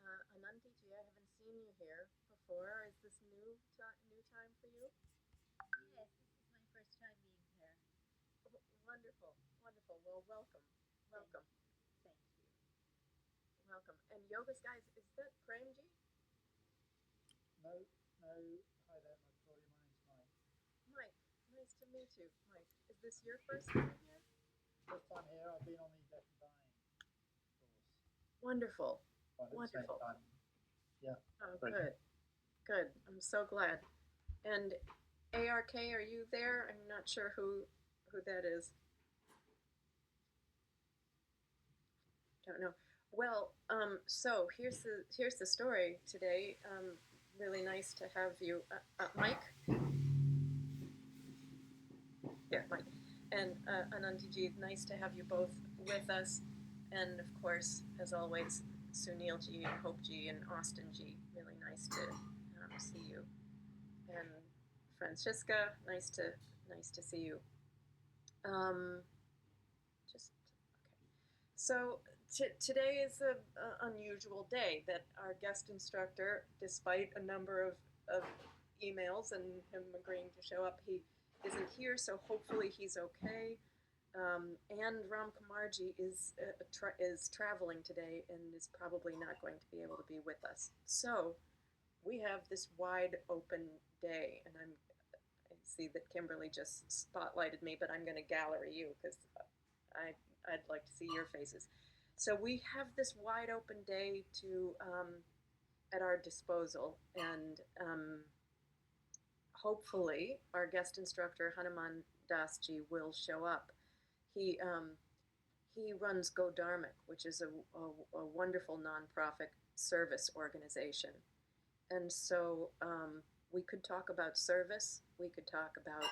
Anandiji, I haven't seen you here before. Is this new time for you? Yes, this is my first time being here. Wonderful, wonderful. Well, welcome. Thank you. Welcome. And yogas, guys, is that Premji? No. Hi there, Victoria. My name's Mike. Mike, nice to meet you. Mike, is this your first time here? First time here. I've been on the death and dying course. Wonderful. Wonderful. Yeah. Oh, good. Good. I'm so glad. And ARK, are you there? I'm not sure who that is. Don't know. Well, so here's the story today. Really nice to have you, Mike. Yeah, Mike, and Anandiji. Nice to have you both with us, and of course, as always, Sunilji and Hopeji and Austinji. Really nice to see you, and Francisca. Nice to see you. Just okay. So today is an unusual day that our guest instructor, despite a number of emails and him agreeing to show up, he isn't here, so hopefully he's okay. And Ram Kumarji is traveling today and is probably not going to be able to be with us. So we have this wide open day, and I see that Kimberly just spotlighted me, but I'm going to gallery you because I'd like to see your faces. So we have this wide open day to at our disposal, and hopefully our guest instructor Hanuman Dasji will show up. He runs Go Dharmic, which is a wonderful nonprofit service organization, and so we could talk about service. We could talk about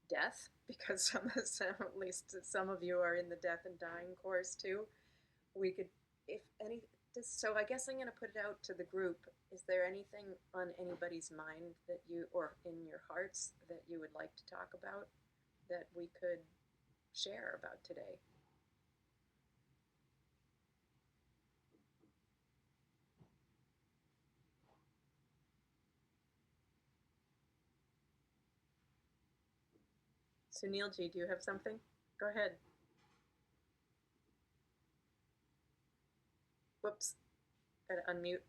death, because at least some of you are in the death and dying course too. We could, if any. So I guess I'm going to put it out to the group. Is there anything on anybody's mind that you, or in your hearts, that you would like to talk about that we could share about today? Sunilji, do you have something? Go ahead. Whoops. Gotta unmute.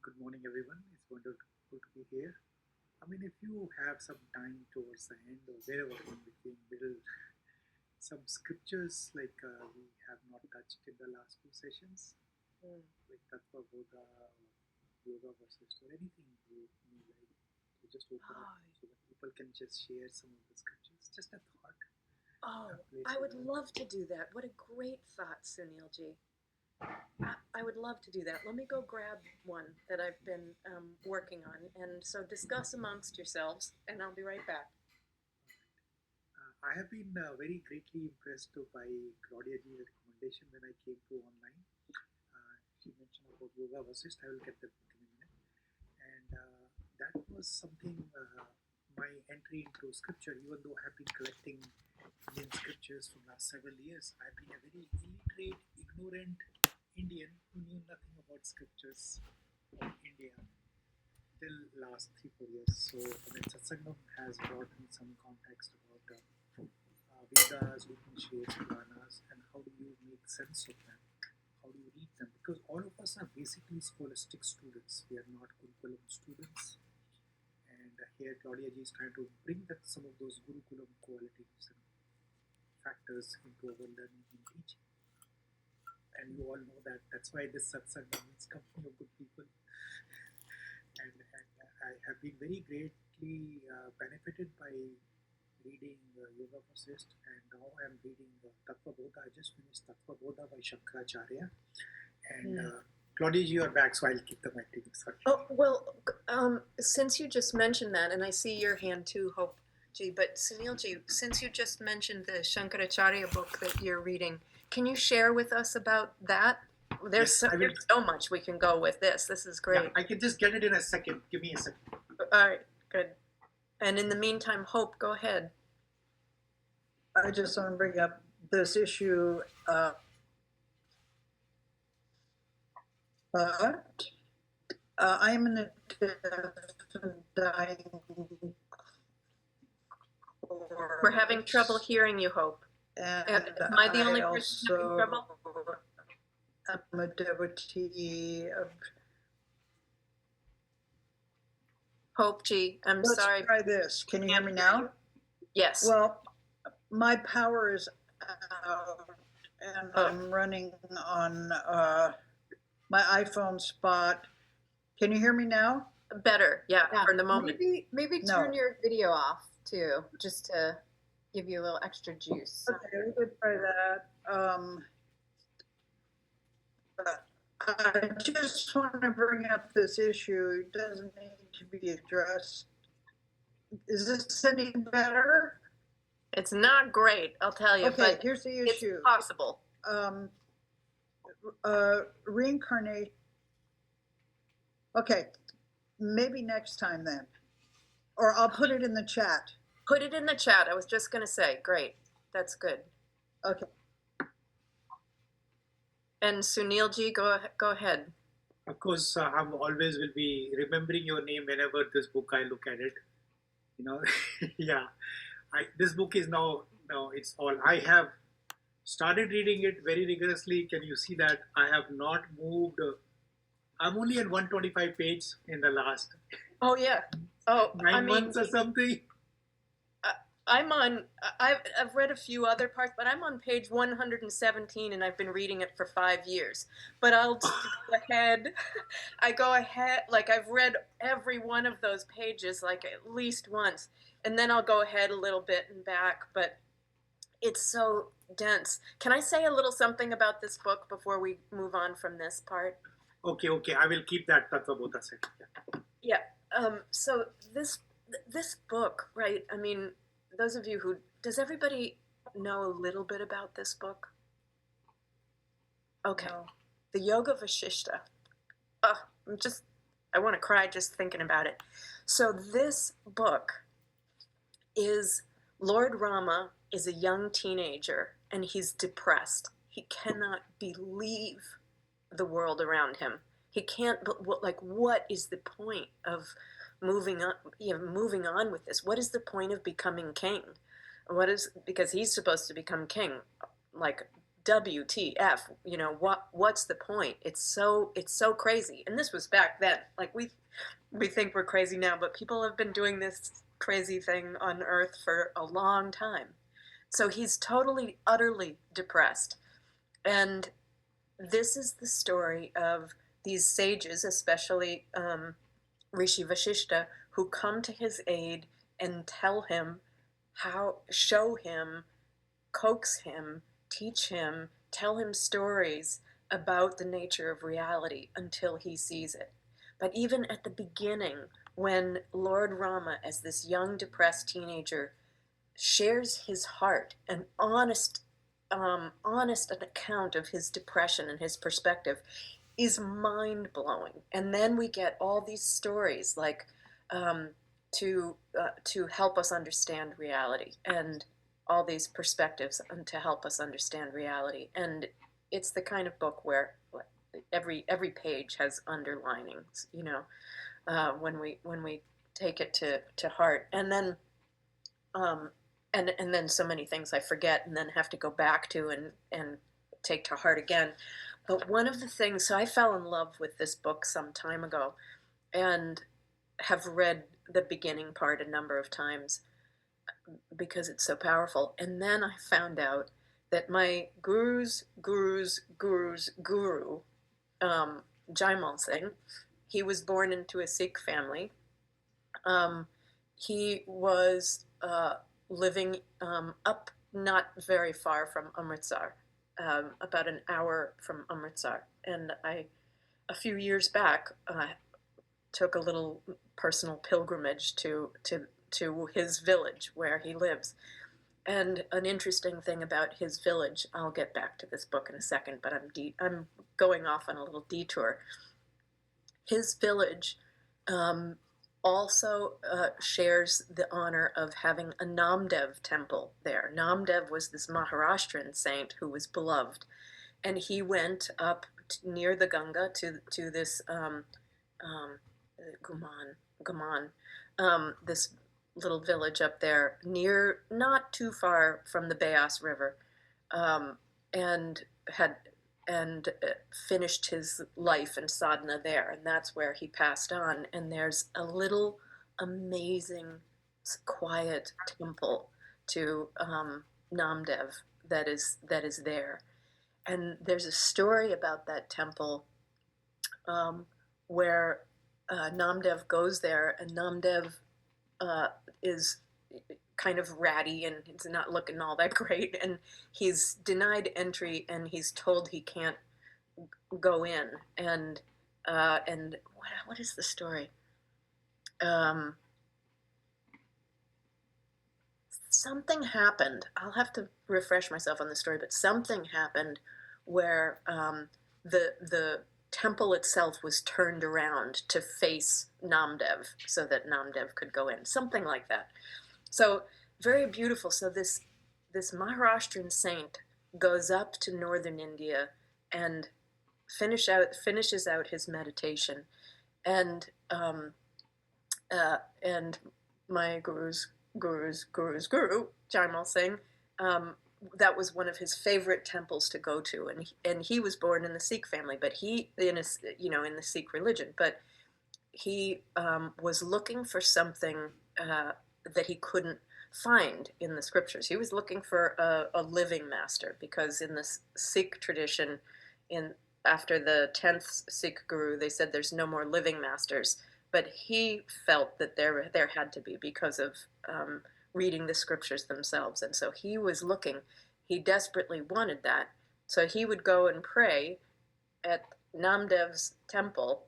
Good morning, everyone. It's wonderful to be here. I mean, if you have some time towards the end or wherever in between, middle, some scriptures like we have not touched in the last two sessions, like Tattvabodha or Yoga versus or anything you like to just open up so that people can just share some of the scriptures. Just a thought. Oh, I would love to do that. What a great thought, Sunilji. I would love to do that. Let me go grab one that I've been working on, and so discuss amongst yourselves, and I'll be right back. I have been very greatly impressed by Claudia G's recommendation when I came to online. She mentioned about Yoga Vasist. I will get that book in a minute. And that was something, my entry into scripture, even though I have been collecting Indian scriptures for the last several years, I've been a very illiterate, ignorant Indian who knew nothing about scriptures of India till last 3-4 years. So Satsangam has brought me some context about Vedas, Upanishads, guṇas, and how do you make sense of them? How do you read them? Because all of us are basically scholastic students. We are not Gurukulam students. And here Claudia G is trying to bring that some of those Gurukulam qualities and factors into our learning and teaching. And you all know that. That's why this Satsangam means company of good people. And I have been very greatly benefited by reading Yoga Vasist, and now I am reading Tattvabodha. I just finished Tattvabodha by Shankaracharya. And Claudia, you are back, so I'll keep the mic to you. Sorry. Oh, well, since you just mentioned that, and I see your hand too, Hope Ji, but Sunil Ji, since you just mentioned the Shankaracharya book that you're reading, can you share with us about that? There's so much we can go with this. This is great. Yeah, I can just get it in a second. Give me a second. All right, good. And in the meantime, Hope, go ahead. I just want to bring up this issue. but I'm in a death and dying course. We're having trouble hearing you, Hope. And Am I the only person having also trouble? am a devotee of. Hope G, I'm Let's sorry. try this. Can you hear me now? Yes. Well, my power is out, and I'm running on my iPhone spot. Can you hear me now? Better, yeah, Yeah, for the moment. maybe No. turn your video off too, just to give you a little extra juice. Okay, we could try that. But I just want to bring up this issue. It doesn't need to be addressed. Is this any better? It's not great, I'll tell you, Okay, but here's the it's issue. possible. Reincarnate. Okay, maybe next time then. Or I'll put it in the chat. Put it in the chat. I was just going to say, great. That's good. Okay. And Sunil Ji, go ahead. Of course, I'm always will be remembering your name whenever this book I look at it. You know, yeah. This book is now it's all. I have started reading it very rigorously. Can you see that I have not moved? I'm only at 125 page in the last. Oh yeah. Oh, 9 months or something. I've read a few other parts, but I'm on page 117 and I've been reading it for 5 years. But I'll go ahead. I go ahead, like I've read every one of those pages like at least once. And then I'll go ahead a little bit and back, but it's so dense. Can I say a little something about this book before we move on from this part? Okay. I will keep that Tattvabodha section. Yeah. So this book, right? I mean, those of you who, does everybody know a little bit about this book? Okay. No. The Yoga Vashishta. I want to cry just thinking about it. So this book is, Lord Rama is a young teenager and he's depressed. He cannot believe the world around him. He can't, like, what is the point of moving on with this? What is the point of becoming king? Because he's supposed to become king, like WTF, what's the point? It's so crazy. And this was back then. Like we think we're crazy now, but people have been doing this crazy thing on earth for a long time. So he's totally, utterly depressed. And this is the story of these sages, especially Rishi Vashishta, who come to his aid and tell him show him, coax him, teach him, tell him stories about the nature of reality until he sees it. But even at the beginning, when Lord Rama, as this young, depressed teenager, shares his heart, an honest account of his depression and his perspective, is mind-blowing. And then we get all these stories like to help us understand reality, and all these perspectives to help us understand reality. And it's the kind of book where every page has underlinings, when we take it to heart. And then and then so many things I forget and then have to go back to and take to heart again. But one of the things, so I fell in love with this book some time ago and have read the beginning part a number of times because it's so powerful. And then I found out that my guru's guru, Jaimal Singh, he was born into a Sikh family. He was living up not very far from Amritsar, about an hour from Amritsar. And a few years back, took a little personal pilgrimage to his village where he lives. And an interesting thing about his village, I'll get back to this book in a second, but I'm going off on a little detour. His village also shares the honor of having a Namdev temple there. Namdev was this Maharashtrian saint who was beloved, and he went up near the Ganga to this Guman, this little village up there, near, not too far from the Beas River, and finished his life in sadhana there, and that's where he passed on. And there's a little amazing, quiet temple to Namdev that is there, and there's a story about that temple where Namdev goes there, and Namdev is kind of ratty and he's not looking all that great, and he's denied entry, and he's told he can't go in, and what is the story? Something happened. I'll have to refresh myself on the story, but something happened where the temple itself was turned around to face Namdev so that Namdev could go in. Something like that. So very beautiful. So this Maharashtrian saint goes up to northern India and finishes out his meditation, and my guru's guru, Jaimal Singh, that was one of his favorite temples to go to, and he was born in the Sikh family, but in the Sikh religion, but he was looking for something that he couldn't find in the scriptures. He was looking for a living master, because in the Sikh tradition, after the 10th Sikh guru, they said there's no more living masters, but he felt that there had to be, because of reading the scriptures themselves. And so he was looking, he desperately wanted that. So he would go and pray at Namdev's temple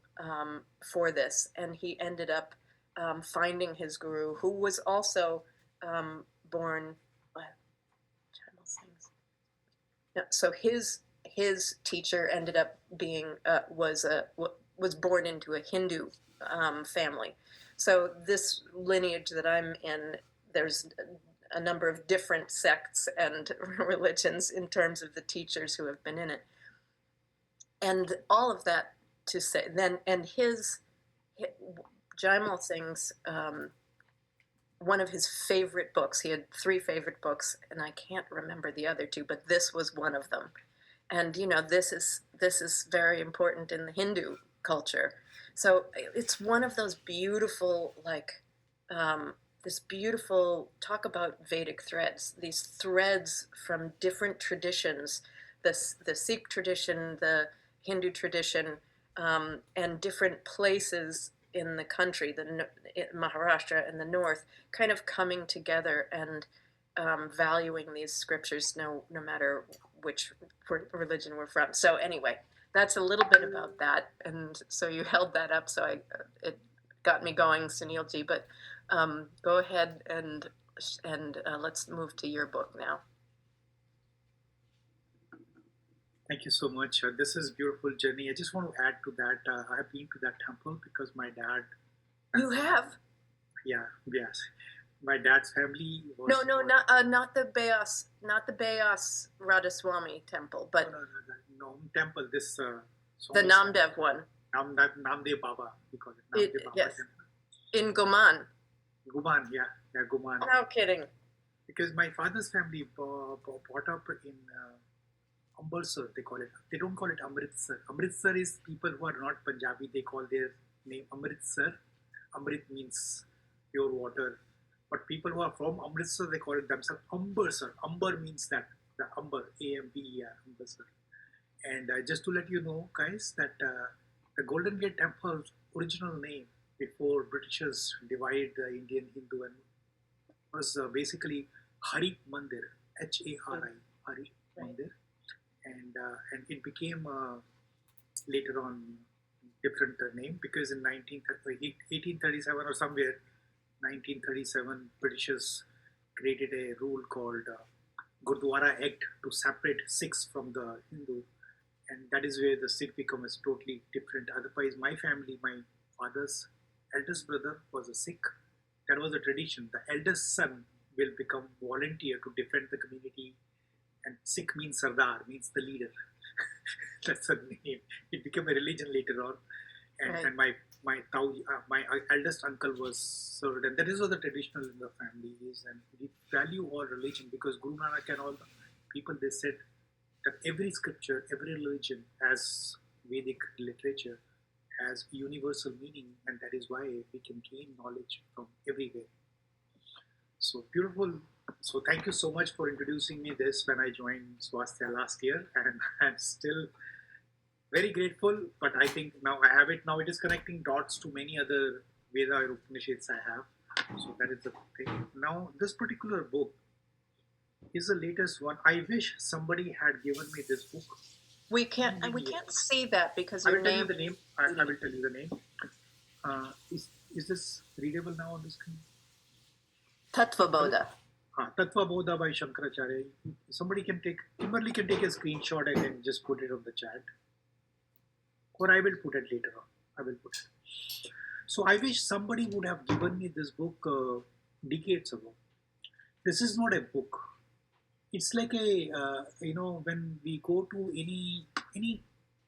for this, and he ended up finding his guru, who was also born. So his teacher ended up being was born into a Hindu family. So this lineage that I'm in, there's a number of different sects and religions in terms of the teachers who have been in it, and all of that to say then. And Jaimal Singh's one of his favorite books. He had 3 favorite books, and I can't remember the other 2, but this was one of them. And this is very important in the Hindu culture. So it's one of those beautiful, this beautiful, talk about Vedic threads, these threads from different traditions, the Sikh tradition, the Hindu tradition, and different places in the country, Maharashtra and the north, kind of coming together and valuing these scriptures no matter which religion we're from. So anyway, that's a little bit about that, and so you held that up, so it got me going, Sunilji. But go ahead and let's move to your book now. Thank you so much. This is a beautiful journey. I just want to add to that. I have been to that temple because my dad. You have? Yeah. Yes. My dad's family was. No, not the Beas, Radhaswamy temple, but No temple. This. The Namdev one. Namdev Baba. We call it Namdev Baba yes. temple. In Guman. Guman, yeah, Guman. No kidding. Because my father's family brought up in Amritsar, they call it. They don't call it Amritsar. Amritsar is people who are not Punjabi. They call their name Amritsar. Amrit means pure water. But people who are from Amritsar, they call it themselves Ambersar. Amber means that, the Amber, A-M-B-E-R, Ambersar. And just to let you know, guys, that the Golden Gate Temple's original name before Britishers divided the Indian Hindu and was basically Hari Mandir, H-A-R-I, Hari Mandir. And it became later on different name, because in 1837 or somewhere, 1937, Britishers created a rule called Gurdwara Act to separate Sikhs from the Hindu, and that is where the Sikh becomes totally different. Otherwise, my family, my father's eldest brother was a Sikh. That was a tradition. The eldest son will become volunteer to defend the community. And Sikh means Sardar, means the leader. That's a name. It became a religion later on, and, Right. and my eldest uncle was served, and that is what the traditional in the family is, and we value all religion because Guru Nanak and all the people, they said that every scripture, every religion has Vedic literature, has universal meaning, and that is why we can gain knowledge from everywhere. So beautiful. So thank you so much for introducing me this when I joined Swasthya last year, and I'm still very grateful. But I think now I have it. Now it is connecting dots to many other Veda or Upanishads I have. So that is the thing. Now this particular book is the latest one. I wish somebody had given me this book. We can't see that because I your will tell you name. the name. I will tell you the name. Is this readable now on the screen? Tattvabodha. Tattvabodha by Shankaracharya. Kimberly can take a screenshot and then just put it on the chat. Or I will put it later on. I will put it. So I wish somebody would have given me this book decades ago. This is not a book. It's like a, when we go to any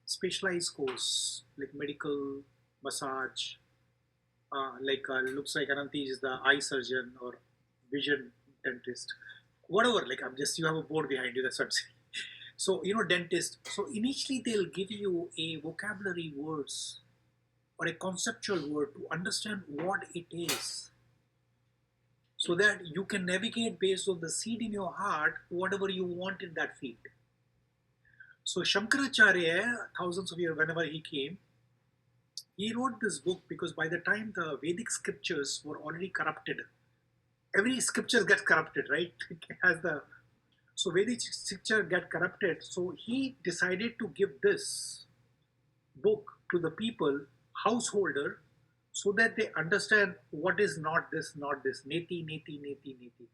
specialized course, like medical, massage, looks like Ananti is the eye surgeon or vision dentist, whatever. You have a board behind you. That's what I'm saying. So dentist. So initially they'll give you a vocabulary words or a conceptual word to understand what it is, so that you can navigate based on the seed in your heart, whatever you want in that field. So Shankaracharya, thousands of years, whenever he came, he wrote this book because by the time the Vedic scriptures were already corrupted, every scripture gets corrupted, right? So Vedic scripture get corrupted. So he decided to give this book to the people, householder, so that they understand what is not this, neti, neti, neti, neti.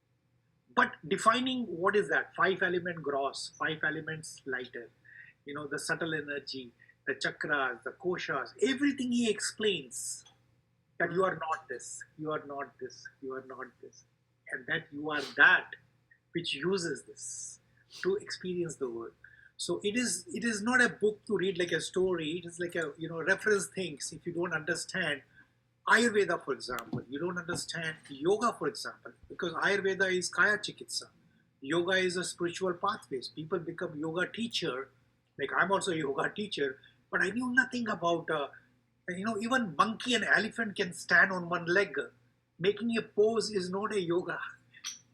But defining what is that, 5-element gross, 5 elements lighter, the subtle energy, the chakras, the koshas, everything he explains, that you are not this, you are not this, you are not this, and that you are that which uses this to experience the world. So it is not a book to read like a story. It is like a reference things. If you don't understand Ayurveda, for example, you don't understand yoga, for example, because Ayurveda is kaya chikitsa. Yoga is a spiritual pathways. People become yoga teacher. Like I'm also a yoga teacher, but I knew nothing about, even monkey and elephant can stand on one leg. Making a pose is not a yoga.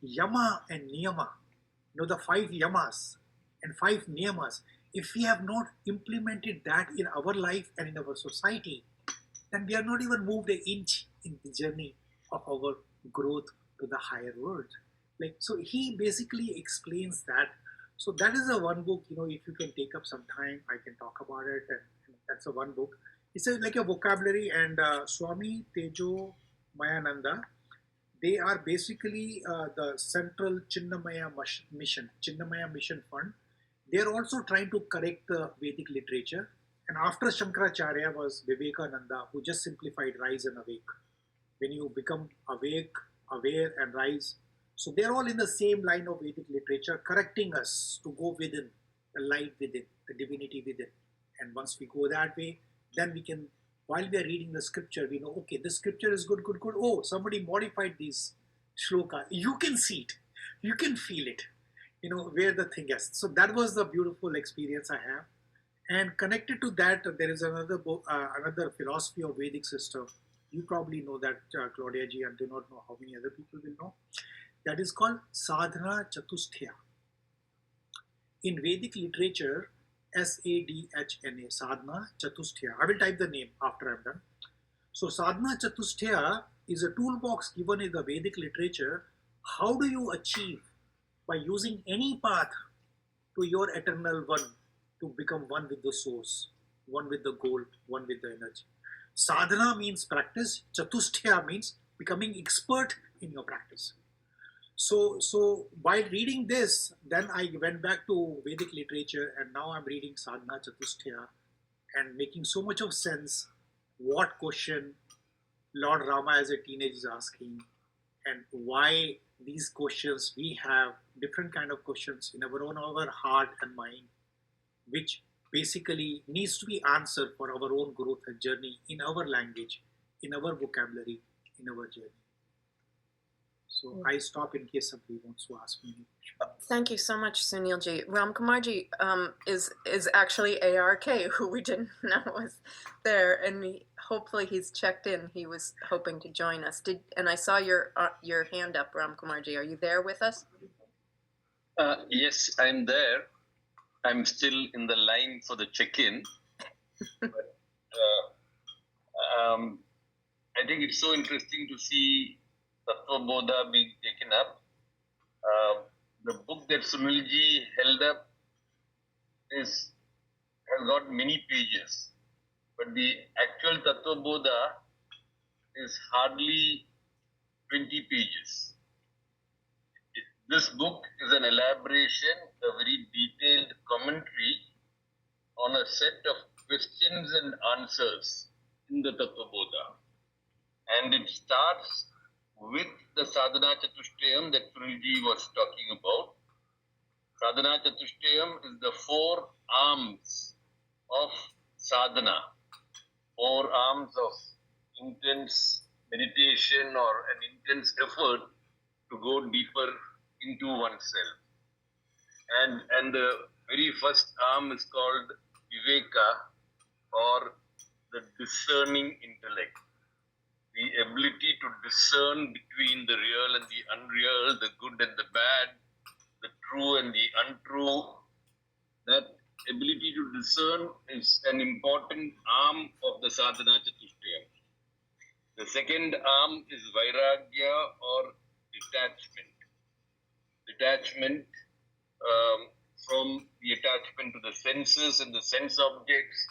Yama and niyama, the 5 yamas and 5 niyamas. If we have not implemented that in our life and in our society, then we are not even moved an inch in the journey of our growth to the higher world. So he basically explains that. So that is the one book, if you can take up some time, I can talk about it. And that's the one book. It's like a vocabulary, and Swami Tejomayananda, they are basically the central Chinnamaya Mission Fund. They are also trying to correct the Vedic literature. And after Shankaracharya was Vivekananda, who just simplified rise and awake. When you become awake, aware, and rise. So they're all in the same line of Vedic literature, correcting us to go within, the light within, the divinity within. And once we go that way, then we can, while we are reading the scripture, we know, okay, this scripture is good, good, good. Oh, somebody modified these shloka. You can see it. You can feel it, where the thing is. So that was the beautiful experience I have. And connected to that, there is another book, another philosophy of Vedic system. You probably know that, Claudia ji, and do not know how many other people will know. That is called Sadhana chatushtaya. In Vedic literature, Sadhana, Sadhana chatushtaya. I will type the name after I'm done. So Sadhana chatushtaya is a toolbox given in the Vedic literature. How do you achieve, by using any path, to your eternal one, to become one with the source, one with the goal, one with the energy. Sadhana means practice. Chatushtaya means becoming expert in your practice. So while reading this, then I went back to Vedic literature, and now I'm reading Sadhana Chatushtaya and making so much of sense what question Lord Rama as a teenager is asking, and why these questions, we have different kind of questions in our heart and mind, which basically needs to be answered for our own growth and journey in our language, in our vocabulary, in our journey. So I stop in case somebody wants to ask me any question. Thank you so much, Sunilji. Ramkumarji is actually ARK, who we didn't know was there, and hopefully he's checked in. He was hoping to join us. And I saw your hand up, Ramkumarji. Are you there with us? Yes, I'm there. I'm still in the line for the check-in. But, I think it's so interesting to see Tattvabodha being taken up. The book that Sunilji held up has got many pages, but the actual Tattvabodha is hardly 20 pages. This book is an elaboration, a very detailed commentary on a set of questions and answers in the Tattvabodha. And it starts with the Sadhana chatushtayam that Sunilji was talking about. Sadhana chatushtayam is the 4 arms of sadhana, 4 arms of intense meditation or an intense effort to go deeper into oneself. And the very first arm is called viveka, or the discerning intellect. The ability to discern between the real and the unreal, the good and the bad, the true and the untrue. That ability to discern is an important arm of the sadhana chatushtayam. The second arm is vairagya, or detachment. Detachment from the attachment to the senses and the sense objects,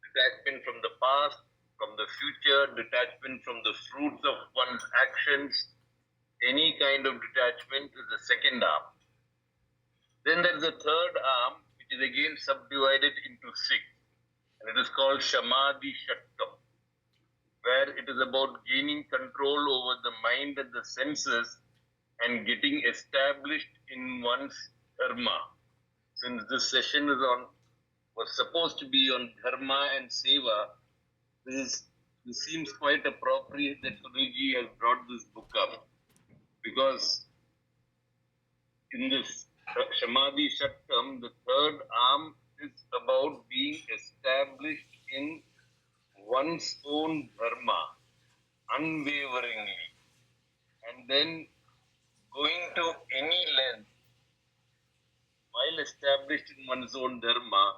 detachment from the past, from the future, detachment from the fruits of one's actions. Any kind of detachment is the second arm. Then there is a third arm, which is again subdivided into 6, and it is called samadhi shattam, where it is about gaining control over the mind and the senses and getting established in one's dharma. Since this session was supposed to be on dharma and seva, this seems quite appropriate that Sunilji has brought this book up, because in this Samadhi Shattam, the third arm is about being established in one's own dharma unwaveringly, and then going to any length while established in one's own dharma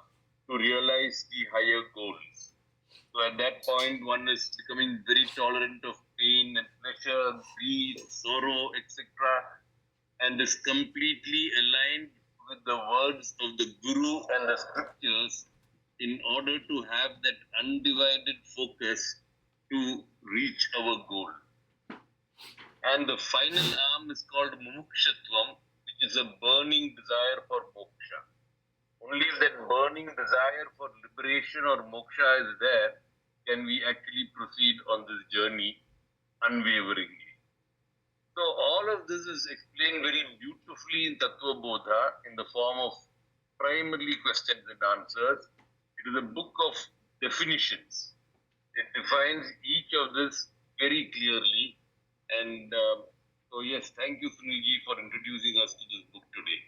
to realize the higher goals. So at that point, one is becoming very tolerant of pain and pleasure, grief, sorrow, etc., and is completely aligned with the words of the Guru and the scriptures in order to have that undivided focus to reach our goal. And the final arm is called mumukshatvam, which is a burning desire for moksha. Only if that burning desire for liberation or moksha is there, can we actually proceed on this journey unwaveringly. So all of this is explained very beautifully in Tattvabodha in the form of primarily questions and answers. It is a book of definitions. It defines each of this very clearly. And so yes, thank you Sunilji for introducing us to this book today.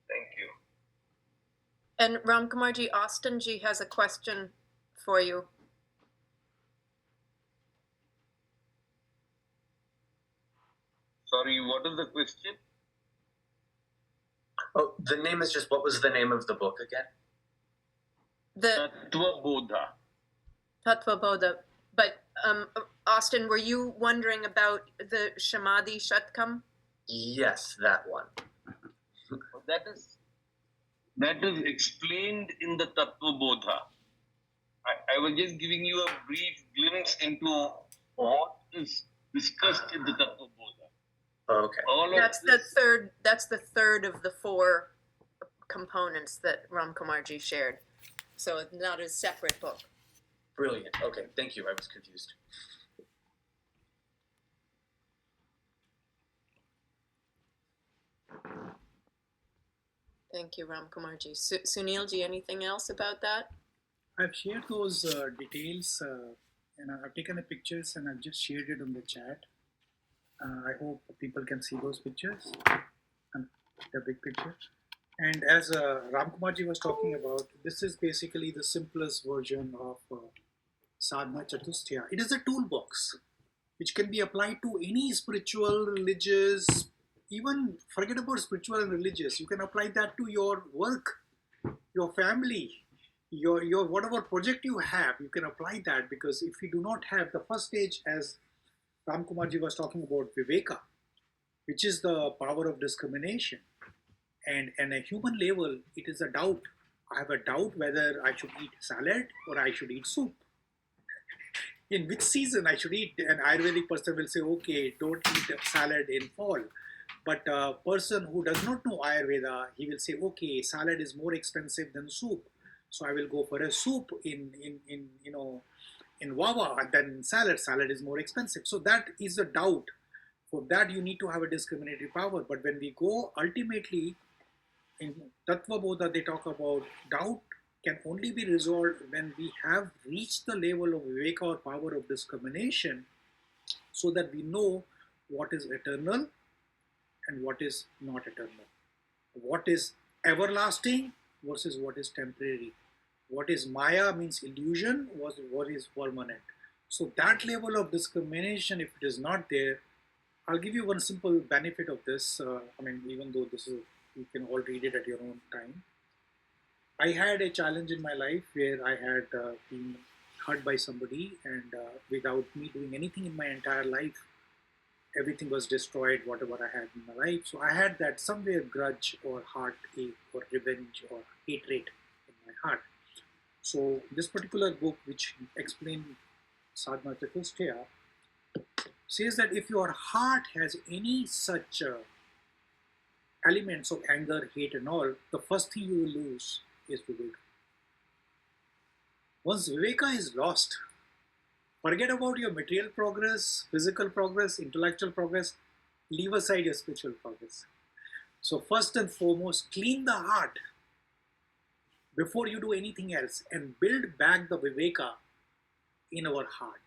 Thank you. And Ramkumarji, Austinji has a question for you. Sorry, what is the question? Oh, the name is just, what was the name of the book again? The Tattvabodha. Tattvabodha. But Austin, were you wondering about the Samadhi Shatkam? Yes, that one. That is explained in the Tattvabodha. I was just giving you a brief glimpse into what is discussed in the Tattvabodha. Okay. That's the third of the 4 components that Ramkumarji shared. So it's not a separate book. Brilliant. Okay, thank you. I was confused. Thank you, Ram Kumarji. Sunilji, anything else about that? I've shared those details and I've taken the pictures and I've just shared it on the chat. I hope people can see those pictures, and the big picture. And as Ram Kumarji was talking about, this is basically the simplest version of Sadhana chatushtaya. It is a toolbox which can be applied to any spiritual, religious, even forget about spiritual and religious. You can apply that to your work, your family, your whatever project you have. You can apply that, because if you do not have the first stage, as Ram Kumarji was talking about, viveka, which is the power of discrimination, and a human level, it is a doubt. I have a doubt whether I should eat salad or I should eat soup. In which season I should eat. An Ayurvedic person will say, okay, don't eat salad in fall. But a person who does not know Ayurveda, he will say, okay, salad is more expensive than soup, so I will go for a soup in Wawa than salad. Salad is more expensive. So that is a doubt. For that, you need to have a discriminatory power. But when we go ultimately in Tattvabodha, they talk about doubt can only be resolved when we have reached the level of viveka or power of discrimination, so that we know what is eternal and what is not eternal. What is everlasting versus what is temporary. What is Maya means illusion, what is permanent. So that level of discrimination, if it is not there, I'll give you one simple benefit of this. Even though this is, you can all read it at your own time. I had a challenge in my life where I had been hurt by somebody, and without me doing anything in my entire life, everything was destroyed, whatever I had in my life. So I had that somewhere grudge or heartache or revenge or hatred in my heart. So this particular book, which explains Sadhana chatushtaya, says that if your heart has any such elements of anger, hate and all, the first thing you will lose is viveka. Once viveka is lost, forget about your material progress, physical progress, intellectual progress, leave aside your spiritual progress. So first and foremost, clean the heart before you do anything else, and build back the viveka in our heart.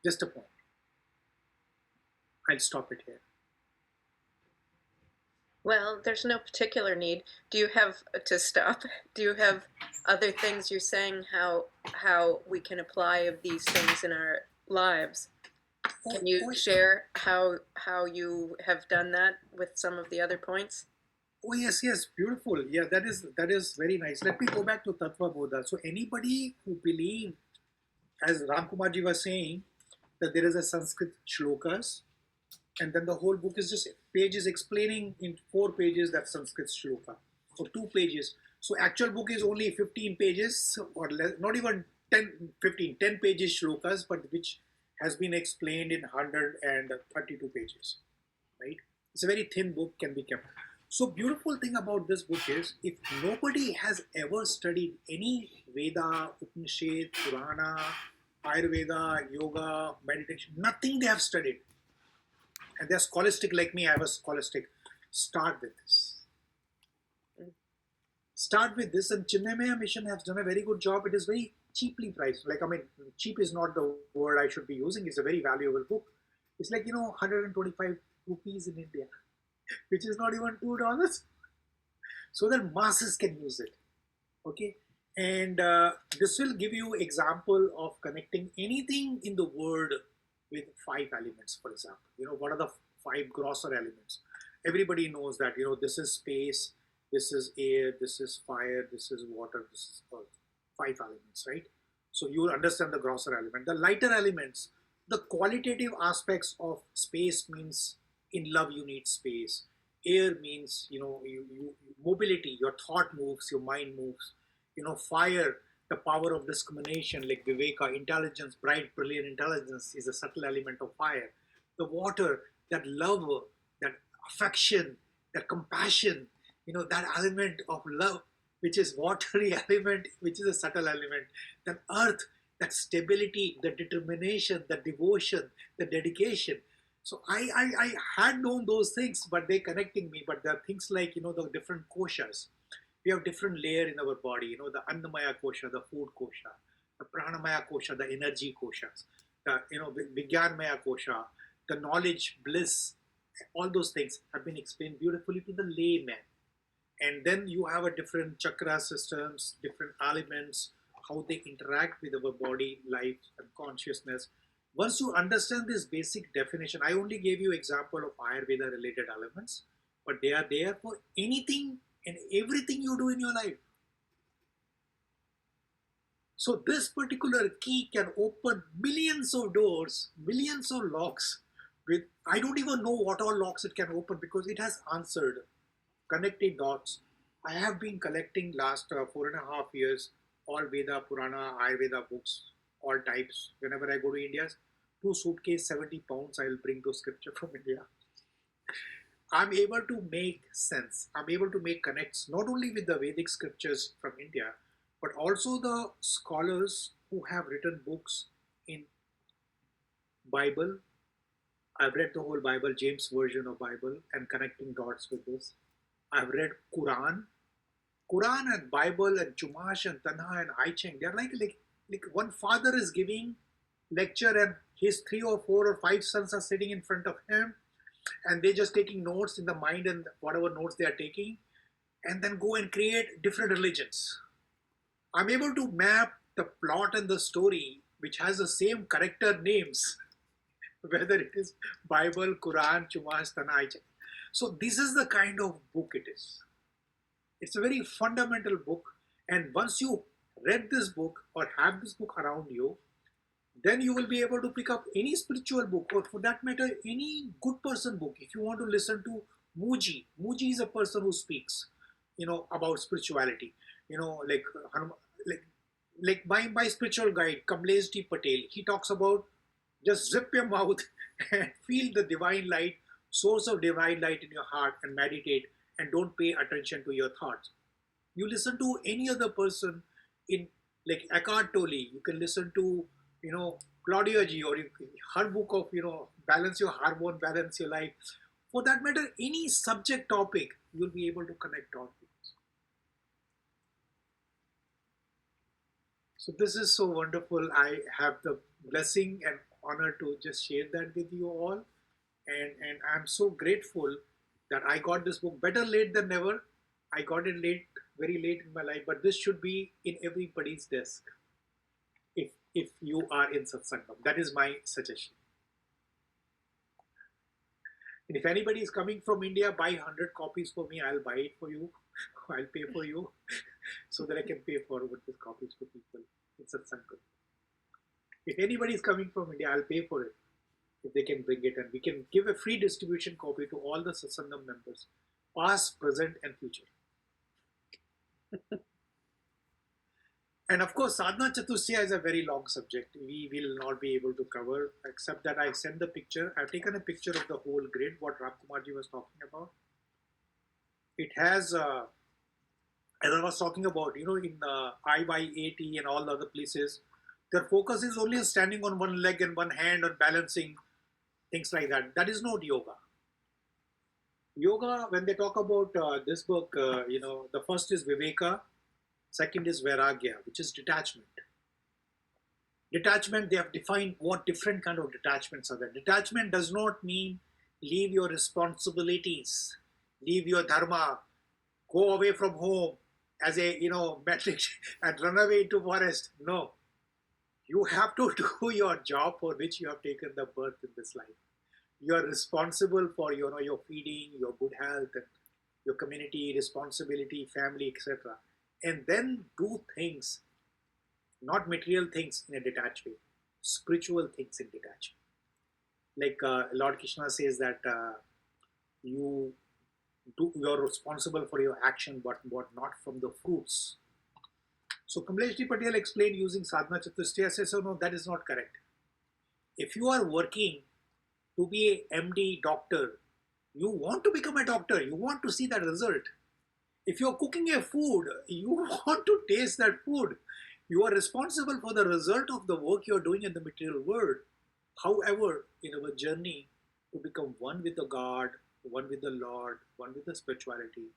Just a point. I'll stop it here. Well, there's no particular need. Do you have to stop? Do you have other things you're saying how we can apply of these things in our lives? Can you share how you have done that with some of the other points? Oh yes, beautiful. Yeah, that is very nice. Let me go back to Tattvabodha. So anybody who believes, as Ram Kumarji was saying, that there is a Sanskrit shlokas, and then the whole book is just pages explaining in 4 pages that Sanskrit shloka, or 2 pages. So actual book is only 15 pages, or less, not even 10 pages shlokas, but which has been explained in 132 pages, right? It's a very thin book, can be kept. So beautiful thing about this book is, if nobody has ever studied any Veda, Upanishad, Purana, Ayurveda, yoga, meditation, nothing they have studied, and they're scholastic like me, I was scholastic, start with this. Start with this, and Chinmaya Mission has done a very good job. It is very cheaply priced. Cheap is not the word I should be using. It's a very valuable book. It's like, 125 rupees in India, which is not even $2, so that masses can use it. Okay, and this will give you example of connecting anything in the world with 5 elements. For example, what are the 5 grosser elements? Everybody knows that, this is space, this is air, this is fire, this is water, this is earth. 5 elements, right? So you will understand the grosser element. The lighter elements, the qualitative aspects of space means in love you need space. Air means, mobility, your thought moves, your mind moves. Fire, the power of discrimination, like viveka, intelligence, bright, brilliant intelligence is a subtle element of fire. The water, that love, that affection, that compassion, that element of love, which is watery element, which is a subtle element. Then earth, that stability, the determination, the devotion, the dedication. So I had known those things, but they're connecting me. But there are things like, the different koshas. We have different layer in our body, the Annamaya kosha, the food kosha, the Pranamaya kosha, the energy koshas, the, Vijnanmaya kosha, the knowledge, bliss, all those things have been explained beautifully to the layman. And then you have a different chakra systems, different elements, how they interact with our body, life, and consciousness. Once you understand this basic definition, I only gave you example of Ayurveda related elements, but they are there for anything and everything you do in your life. So this particular key can open millions of doors, millions of locks. With I don't even know what all locks it can open because it has answered. Connecting dots. I have been collecting last 4.5 years all Veda, Purana, Ayurveda books, all types. Whenever I go to India, 2 suitcase, 70 pounds, I will bring those scripture from India. I'm able to make sense. I'm able to make connects not only with the Vedic scriptures from India, but also the scholars who have written books in Bible. I've read the whole Bible, James version of Bible, and connecting dots with this. I've read Quran and Bible and Chumash and Tanha and I Ching. They're like one father is giving lecture and his 3 or 4 or 5 sons are sitting in front of him and they're just taking notes in the mind and whatever notes they are taking and then go and create different religions. I'm able to map the plot and the story which has the same character names, whether it is Bible, Quran, Chumash, Tanha, I Ching. So this is the kind of book it is. It's a very fundamental book, and once you read this book or have this book around you, then you will be able to pick up any spiritual book or for that matter any good person book. If you want to listen to Muji is a person who speaks, about spirituality. Like my spiritual guide Kamlesh Patel, he talks about just zip your mouth and feel the divine light, source of divine light in your heart and meditate and don't pay attention to your thoughts. You listen to any other person in like Eckhart Tolle, you can listen to, Claudia G or her book of, balance your hormone, balance your life. For that matter, any subject topic, you'll be able to connect on. So this is so wonderful. I have the blessing and honor to just share that with you all. And I'm so grateful that I got this book. Better late than never. I got it late, very late in my life, but this should be in everybody's desk if you are in Satsangam. That is my suggestion. And if anybody is coming from India, buy 100 copies for me. I'll buy it for you. I'll pay for you so that I can pay forward these copies for people in Satsangam. If anybody is coming from India, I'll pay for it. If they can bring it, and we can give a free distribution copy to all the Satsangam members, past, present and future. And of course, Sadhana Chatushtaya is a very long subject. We will not be able to cover, except that I send the picture. I've taken a picture of the whole grid, what Ramkumarji was talking about. It has, as I was talking about, in IYAT and all the other places, their focus is only on standing on one leg and one hand and balancing, things like that. That is not yoga. Yoga, when they talk about this book, the first is Viveka, second is Vairagya, which is detachment. Detachment, they have defined what different kind of detachments are there. Detachment does not mean leave your responsibilities, leave your dharma, go away from home as a, metric and run away into forest. No. You have to do your job for which you have taken the birth in this life. You are responsible for your feeding, your good health, and your community, responsibility, family, etc. And then do things, not material things in a detached way, spiritual things in detached. Like Lord Krishna says that you're responsible for your action, but not from the fruits. So Kamlesh Patel explained using Sadhana Chatushtaya, says, no, that is not correct. If you are working to be a MD doctor, you want to become a doctor, you want to see that result. If you are cooking a food, you want to taste that food. You are responsible for the result of the work you are doing in the material world. However, in our journey, to become one with the God, one with the Lord, one with the spirituality.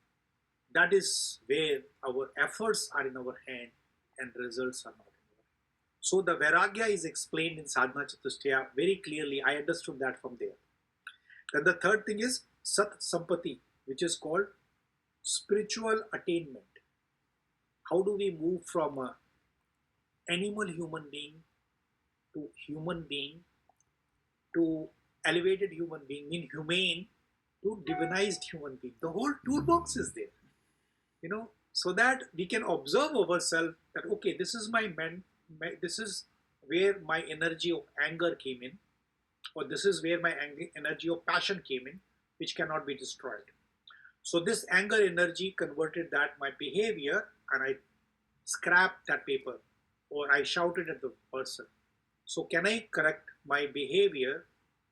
That is where our efforts are in our hand and results are not in our hand. So the Vairagya is explained in Sadhana Chatushtaya very clearly. I understood that from there. Then the third thing is Sat Sampati, which is called spiritual attainment. How do we move from a animal human being to human being to elevated human being, inhumane to divinized human being? The whole toolbox is there, so that we can observe ourselves that, okay, this is this is where my energy of anger came in, or this is where my energy of passion came in, which cannot be destroyed. So this anger energy converted that my behavior, and I scrapped that paper, or I shouted at the person. So can I correct my behavior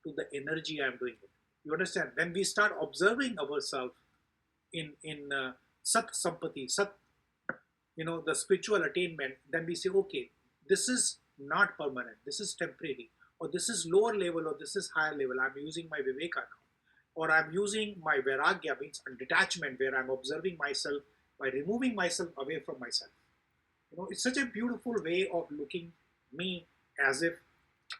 to the energy I am doing it? You understand? When we start observing ourselves in Sat Sampati, the spiritual attainment, then we say, okay, this is not permanent, this is temporary, or this is lower level, or this is higher level. I'm using my Viveka now. Or I'm using my Vairagya, means detachment, where I'm observing myself by removing myself away from myself. It's such a beautiful way of looking me as if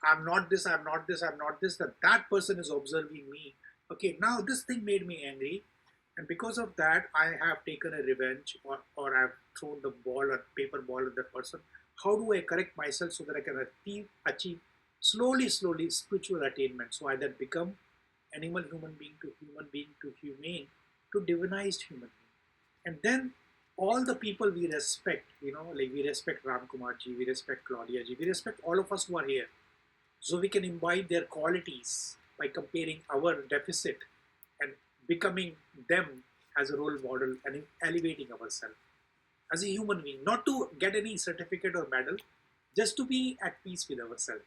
I'm not this, I'm not this, I'm not this, that person is observing me. Okay, now this thing made me angry, and because of that, I have taken a revenge, or I've thrown the ball or paper ball at that person. How do I correct myself so that I can achieve slowly spiritual attainment? So I then become animal human being to humane to divinized human being. And then all the people we respect, like we respect Ram Kumar ji, we respect Claudia ji, we respect all of us who are here. So we can imbibe their qualities by comparing our deficit and becoming them as a role model and elevating ourselves as a human being, not to get any certificate or medal, just to be at peace with ourselves.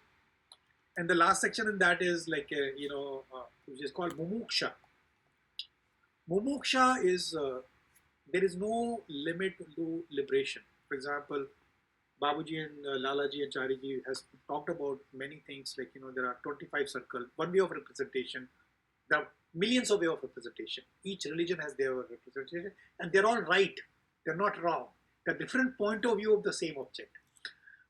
And the last section in that is like, which is called Mumuksha. Mumuksha is, there is no limit to liberation. For example, Babuji and Lalaji and Chariji has talked about many things, like, there are 25 circles, one way of representation, there are millions of ways of representation. Each religion has their representation, and they're all right. They're not wrong. They're different point of view of the same object.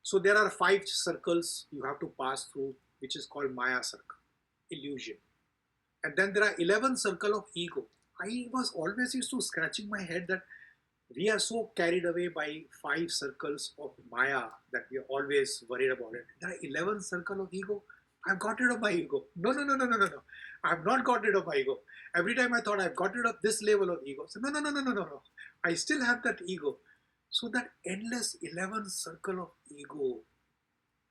So there are 5 circles you have to pass through, which is called Maya circle, illusion. And then there are 11 circle of ego. I was always used to scratching my head that we are so carried away by 5 circles of Maya that we are always worried about it. There are 11 circle of ego. I've got rid of my ego. No. I've not got rid of my ego. Every time I thought I've got rid of this level of ego. So no. I still have that ego. So that endless 11 circle of ego,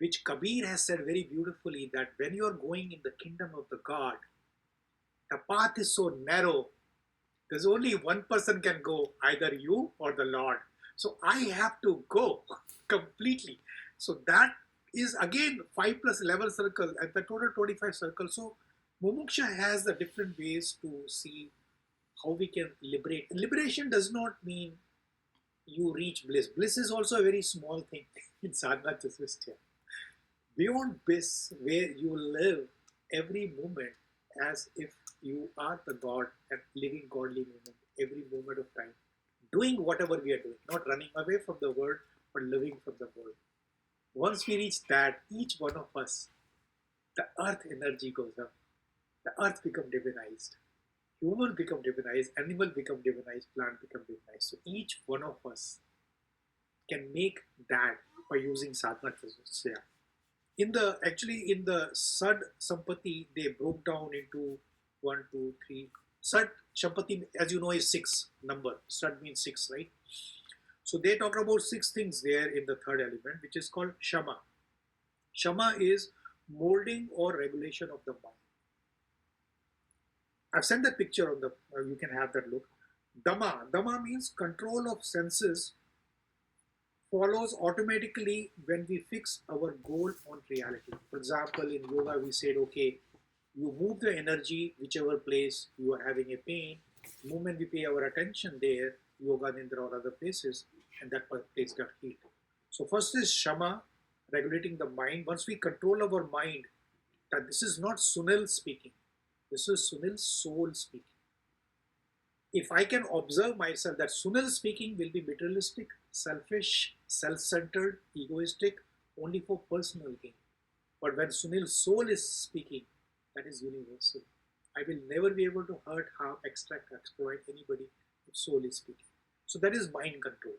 which Kabir has said very beautifully, that when you are going in the kingdom of the God, the path is so narrow, there's only one person can go, either you or the Lord. So I have to go completely. So that is again 5 plus 11 circles, and the total 25 circles. So Mumuksha has the different ways to see how we can liberate. Liberation does not mean you reach bliss. Bliss is also a very small thing in Sadhana Chatushtaya. Beyond bliss, where you live every moment as if you are the God and living godly moment, every moment of time, doing whatever we are doing, not running away from the world, but living from the world. Once we reach that, each one of us, the earth energy goes up, the earth becomes divinized, human become divinized, animal become divinized, plant become divinized. So each one of us can make that by using Sadhana Chatushtaya. In the Sad Sampati, they broke down into 1, 2, 3. Sad Sampati, as you know, is 6 number. Sad means 6, right? So they talk about 6 things there in the third element, which is called Shama. Shama is molding or regulation of the mind. I've sent that picture on the, you can have that look. Dhamma means control of senses follows automatically when we fix our goal on reality. For example, in yoga we said, okay, you move the energy whichever place you are having a pain. The moment we pay our attention there, yoga, nidra or other places, and that place got healed. So first is Shama, regulating the mind. Once we control our mind, that this is not Sunil speaking. This is Sunil's soul speaking. If I can observe myself that Sunil speaking will be materialistic, selfish, self-centered, egoistic, only for personal gain. But when Sunil's soul is speaking, that is universal. I will never be able to hurt, harm, extract, exploit anybody if soul is speaking. So that is mind control.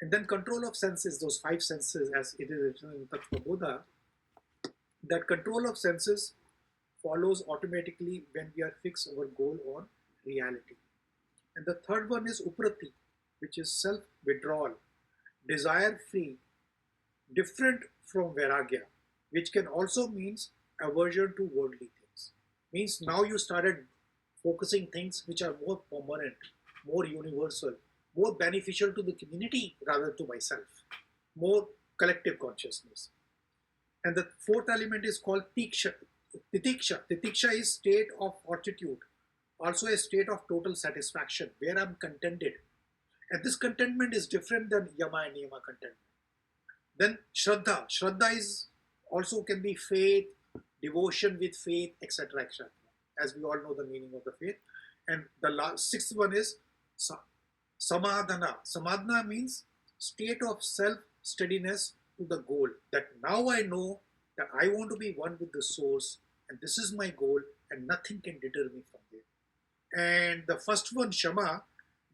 And then control of senses, those 5 senses as it is written in Tattvabodha, that control of senses follows automatically when we are fixed our goal on reality. And the third one is uprati, which is self-withdrawal, desire-free, different from vairagya, which can also means aversion to worldly things. Means now you started focusing things which are more permanent, more universal, more beneficial to the community rather to myself, more collective consciousness. And the fourth element is called tiksha. Titiksha. Titiksha is state of fortitude, also a state of total satisfaction where I'm contented. And this contentment is different than yama and niyama contentment. Then shraddha. Shraddha is also can be faith, devotion with faith, etc. etc. As we all know the meaning of the faith. And the sixth one is samadhana. Samadhana means state of self-steadiness to the goal. That now I know that I want to be one with the source and this is my goal and nothing can deter me from there. And the first one, Shama,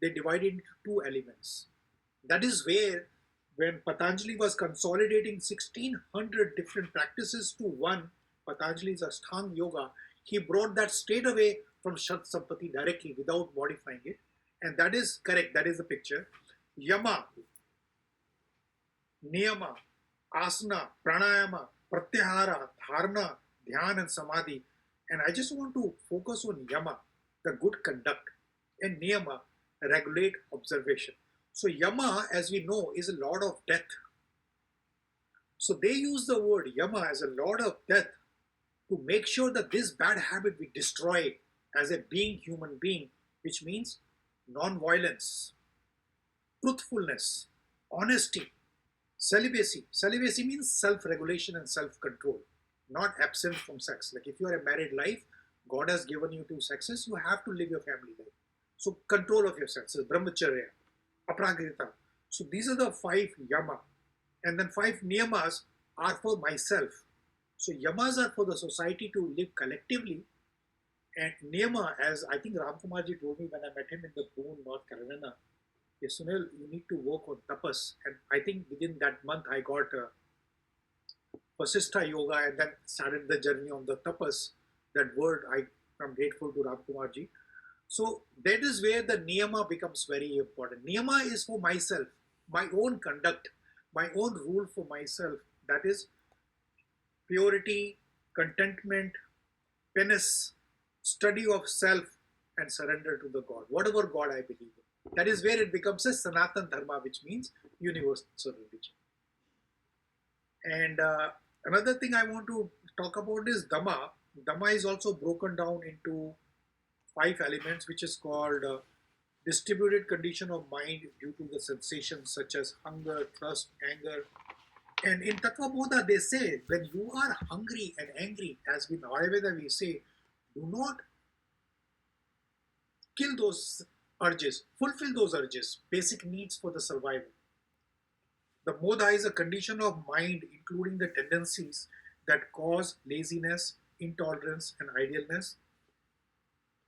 they divided into 2 elements. That is where when Patanjali was consolidating 1600 different practices to one, Patanjali's Ashtanga Yoga, he brought that straight away from Shat Sampati directly without modifying it. And that is correct, that is the picture. Yama, Niyama, Asana, Pranayama, Pratyahara, Dharana, Dhyan and Samadhi. And I just want to focus on Yama, the good conduct, and Niyama, regulate observation. So Yama, as we know, is a lord of death. So they use the word Yama as a lord of death to make sure that this bad habit we destroy as a being, human being, which means non-violence, truthfulness, honesty, celibacy. Celibacy means self-regulation and self-control, not absence from sex. Like if you are a married life, God has given you 2 sexes, you have to live your family life. So control of your senses, brahmacharya, apragrita. So these are the 5 yama. And then 5 niyamas are for myself. So yamas are for the society to live collectively. And niyama, as I think Ramkumarji told me when I met him in the Boone, North Carolina, yes, Sunil, you need to work on tapas. And I think within that month I got Vasishtha Yoga and then started the journey on the tapas. That word, I'm grateful to Ramkumarji. So that is where the niyama becomes very important. Niyama is for myself, my own conduct, my own rule for myself. That is purity, contentment, penance, study of self and surrender to the God, whatever God I believe in. That is where it becomes a Sanatan Dharma, which means universal religion. And another thing I want to talk about is Dhamma. Dhamma is also broken down into 5 elements, which is called distributed condition of mind due to the sensations such as hunger, thirst, anger. And in Tattvabodha, they say when you are hungry and angry, as in Ayurveda we say, do not kill those urges, fulfill those urges, basic needs for the survival. The modha is a condition of mind including the tendencies that cause laziness, intolerance and idleness.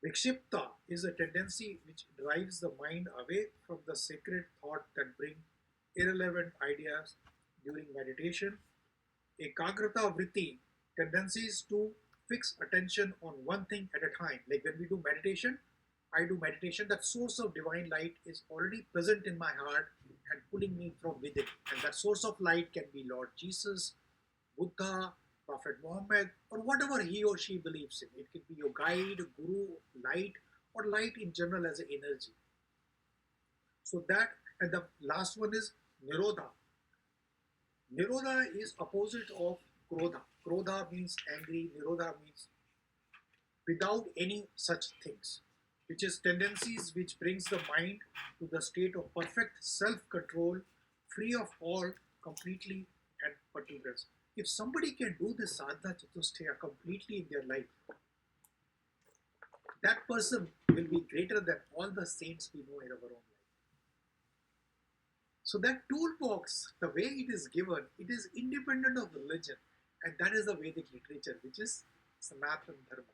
Vikshipta is a tendency which drives the mind away from the sacred thought that bring irrelevant ideas during meditation. Ekagrata vritti, tendencies to fix attention on one thing at a time. Like when we do meditation, I do meditation, that source of divine light is already present in my heart and pulling me from within. And that source of light can be Lord Jesus, Buddha, Prophet Muhammad, or whatever he or she believes in. It could be your guide, guru, light, or light in general as an energy. So that, and the last one is Nirodha. Nirodha is opposite of Krodha. Krodha means angry, Nirodha means without any such things, which is tendencies which brings the mind to the state of perfect self-control, free of all, completely and particulars. If somebody can do this sadhana chatushtaya completely in their life, that person will be greater than all the saints we know in our own life. So that toolbox, the way it is given, it is independent of religion. And that is the Vedic literature, which is Sanatana Dharma,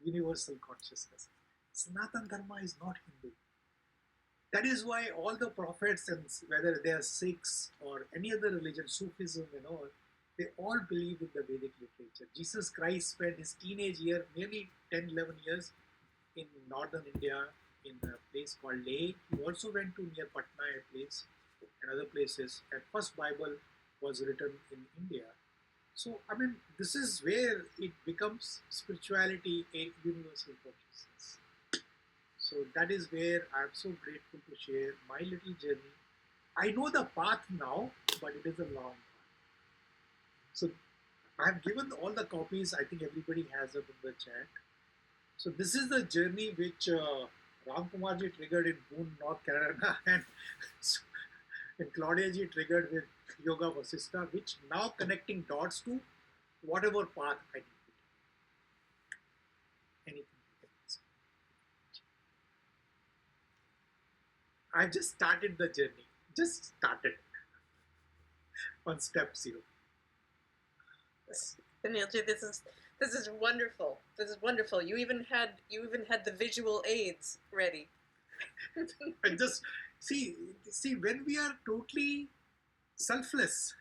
universal consciousness. Sanatana Dharma is not Hindu. That is why all the prophets, and whether they are Sikhs or any other religion, Sufism and all, they all believe in the Vedic literature. Jesus Christ spent his teenage year, nearly 10, 11 years, in northern India, in a place called Leh. He also went to near Patna, a place, and other places. And first Bible was written in India. So, I mean, this is where it becomes spirituality a universal consciousness. So that is where I'm so grateful to share my little journey. I know the path now, but it is a long path. So I've given all the copies. I think everybody has it in the chat. So this is the journey which Ram Kumarji triggered in Boone, North Carolina, and Claudia ji triggered with Yoga Vasistha, which now connecting dots to whatever path I need to take. Anything. I've just started the journey. Just started on step 0. Sunilji, this is wonderful. This is wonderful. You even had the visual aids ready. And just see when we are totally selfless,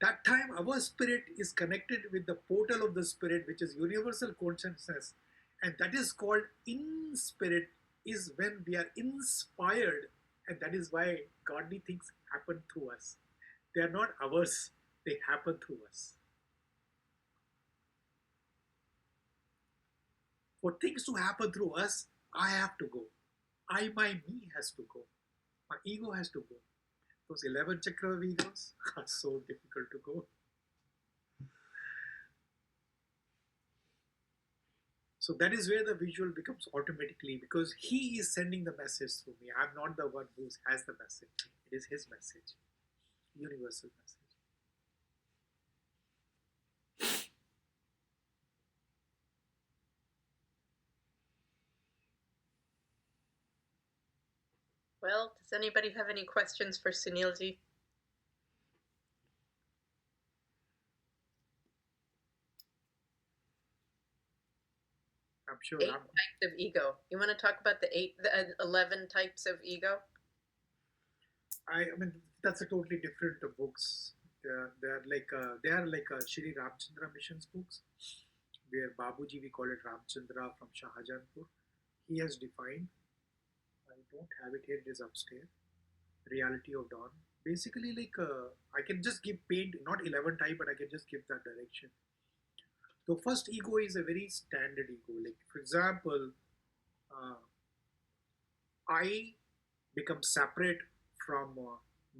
that time our spirit is connected with the portal of the spirit, which is universal consciousness, and that is called in spirit, is when we are inspired, and that is why godly things happen through us. They are not ours, they happen through us. For things to happen through us, I have to go. My me has to go. My ego has to go. Those 11 chakra of egos are so difficult to go. So that is where the visual becomes automatically, because he is sending the message through me. I'm not the one who has the message. It is his message. Universal message. Well, does anybody have any questions for Sunilji? I'm sure. 8 types of ego. You want to talk about the 11 types of ego? I mean, that's a totally different books. They are like Shri Ramchandra Mission's books, where Babuji, we call it Ramchandra from Shahjahanpur. He has defined. I don't have it here. It is upstairs. Reality of Dawn. Basically, like I can just give paint, not 11 type, but I can just give that direction. The first ego is a very standard ego. Like, for example, I become separate from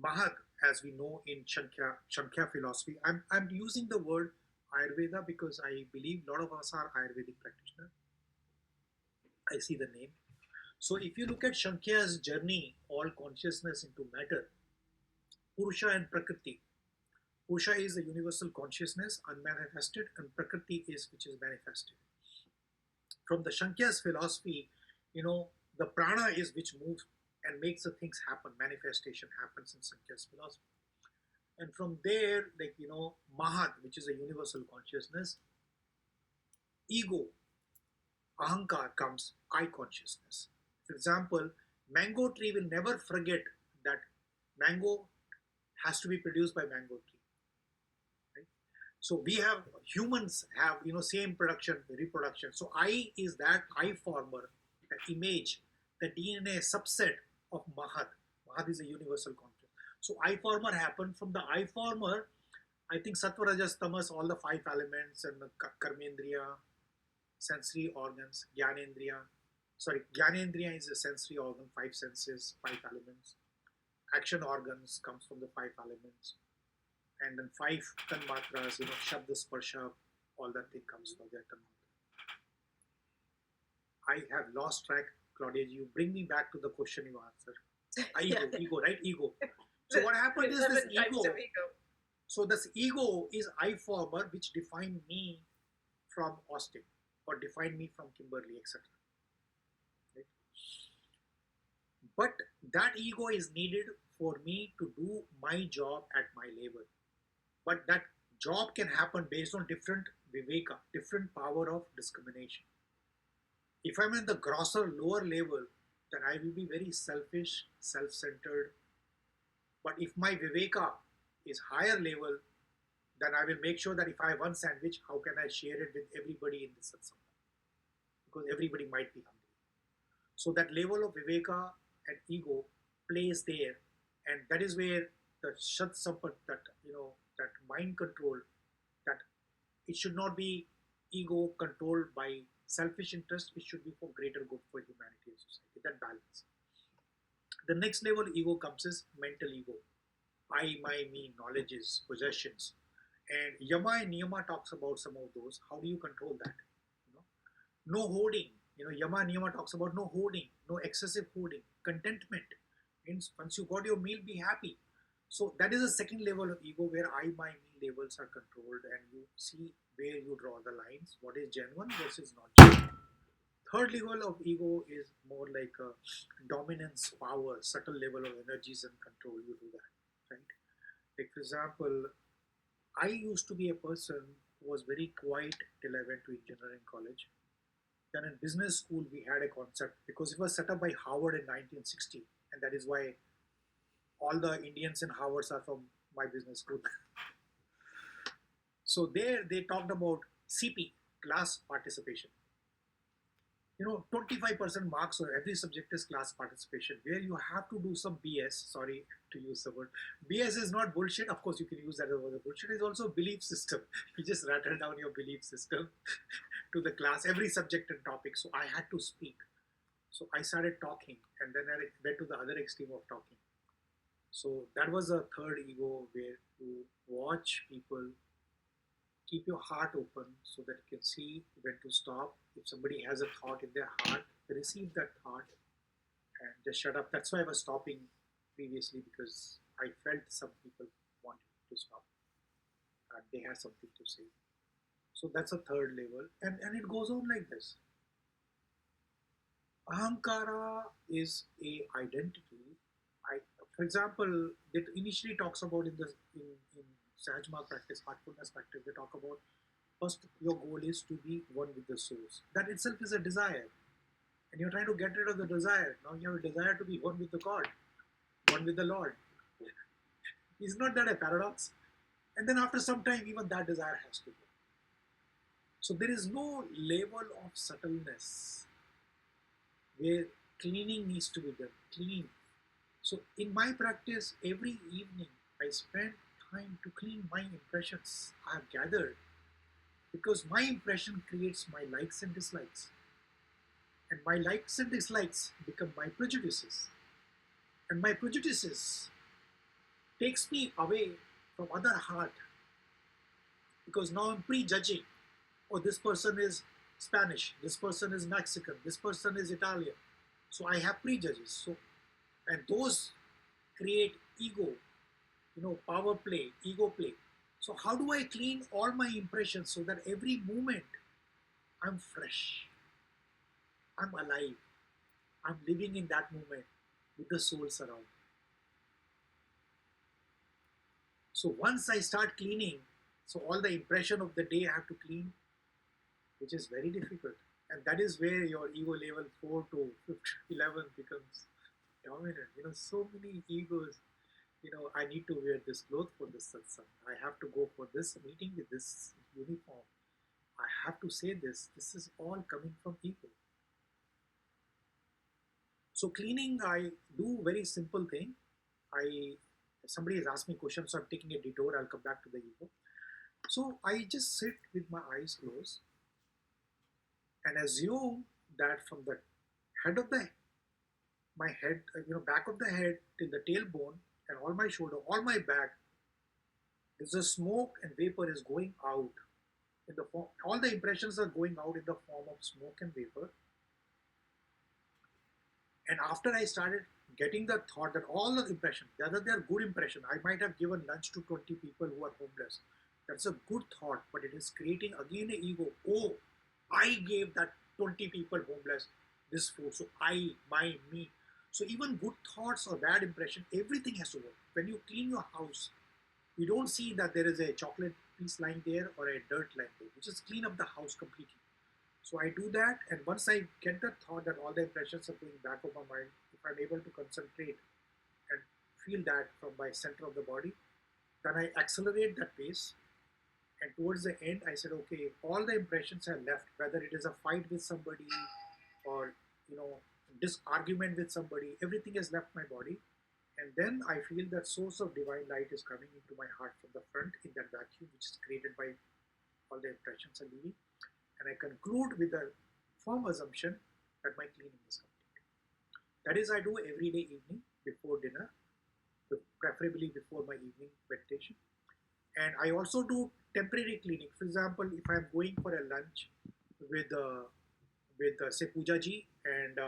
Mahad, as we know in Sankhya philosophy. I'm using the word Ayurveda because I believe a lot of us are Ayurvedic practitioners. I see the name. So if you look at Sankhya's journey, all consciousness into matter, Purusha and Prakriti. Purusha is the universal consciousness, unmanifested, and Prakriti is which is manifested. From the Sankhya's philosophy, the prana is which moves and makes the things happen. Manifestation happens in Sankhya's philosophy. And from there, Mahad, which is a universal consciousness, ego, ahaṅkāra comes, I consciousness. For example, mango tree will never forget that mango has to be produced by mango tree. Right? So humans have, same production, reproduction. So I is that I former, the image, the DNA subset of Mahad. Mahad is a universal consciousness. So I former happened. From the I former, I think Sattva, Rajas, Tamas, all the 5 elements and the Karmendriya, sensory organs, Jnanendriya is a sensory organ, 5 senses, 5 elements. Action organs comes from the 5 elements. And then 5 tanmatras, Shabda, Sparsha, all that thing comes from that tanmatra. I have lost track, Claudia, you bring me back to the question you answered. Ego, right? Ego. So what happened is this ego. So this ego is I former, which define me from Austin. or define me from Kimberly, etc. Right? But that ego is needed for me to do my job at my level. But that job can happen based on different viveka, different power of discrimination. If I'm in the grosser, lower level, then I will be very selfish, self-centered. But if my viveka is higher level, then I will make sure that if I have one sandwich, how can I share it with everybody in this satsang? Because everybody might be hungry. So that level of viveka and ego plays there, and that is where the shat sampat, that that mind control, that it should not be ego controlled by selfish interest. It should be for greater good for humanity and society. That balance. The next level ego comes is mental ego. I, my, me, knowledges, possessions. And Yama and Niyama talks about some of those. How do you control that? No hoarding. Yama and Niyama talks about no hoarding, no excessive hoarding. Contentment means once you got your meal, be happy. So that is a second level of ego where I, my, me levels are controlled, and you see where you draw the lines, what is genuine versus not genuine. Third level of ego is more like a dominance, power, subtle level of energies and control. You do that, right? Like for example, I used to be a person who was very quiet till I went to engineering college. Then in business school, we had a concept because it was set up by Harvard in 1960, and that is why all the Indians in Harvard are from my business school. So there they talked about CP, class participation. 25% marks on every subject is class participation, where you have to do some BS. Sorry to use the word. BS is not bullshit. Of course, you can use that as a bullshit. It's also a belief system. You just rattle down your belief system to the class, every subject and topic. So I had to speak. So I started talking, and then I went to the other extreme of talking. So that was a third ego, where you watch people, keep your heart open so that you can see when to stop. If somebody has a thought in their heart, receive that thought and just shut up. That's why I was stopping previously, because I felt some people wanted to stop and they had something to say. So that's a third level, and it goes on like this. Ahaṅkāra is a identity. For example, it initially talks about in Sajma practice, heartfulness practice, they talk about first your goal is to be one with the source. That itself is a desire. And you're trying to get rid of the desire. Now you have a desire to be one with the God, one with the Lord. Is not that a paradox? And then after some time, even that desire has to go. So there is no level of subtleness where cleaning needs to be done. Clean. So in my practice, every evening I spend time to clean my impressions I have gathered, because my impression creates my likes and dislikes, and my likes and dislikes become my prejudices, and my prejudices takes me away from other heart, because now I'm prejudging. Oh, this person is Spanish, this person is Mexican, this person is Italian. So I have prejudices. So, and those create ego, power play, ego play. So how do I clean all my impressions so that every moment I'm fresh, I'm alive, I'm living in that moment with the souls around. So once I start cleaning, so all the impression of the day I have to clean, which is very difficult. And that is where your ego level 4 to 11 becomes dominant. So many egos. I need to wear this cloth for this satsang. I have to go for this meeting with this uniform. I have to say this. This is all coming from ego. So cleaning, I do very simple thing. Somebody has asked me questions, so I'm taking a detour. I'll come back to the ego. So I just sit with my eyes closed and assume that from the head of my head, back of the head till the tailbone, and all my shoulder, all my back, there's a smoke and vapor is going out in the form. All the impressions are going out in the form of smoke and vapor. And after I started getting the thought that all the impressions, whether they are good impression, I might have given lunch to 20 people who are homeless. That's a good thought, but it is creating again an ego. Oh, I gave that 20 people homeless this food. So I, my, me. So even good thoughts or bad impression, everything has to work. When you clean your house, you don't see that there is a chocolate piece lying there or a dirt lying there. You just clean up the house completely. So I do that, and once I get the thought that all the impressions are going back of my mind, if I'm able to concentrate and feel that from my center of the body, then I accelerate that pace. And towards the end, I said, okay, all the impressions are left, whether it is a fight with somebody or, disargument with somebody, everything has left my body. And then I feel that source of divine light is coming into my heart from the front in that vacuum, which is created by all the impressions are leaving. And I conclude with a firm assumption that my cleaning is complete. That is, I do every day evening before dinner, preferably before my evening meditation. And I also do temporary cleaning. For example, if I'm going for a lunch with say Pooja ji, and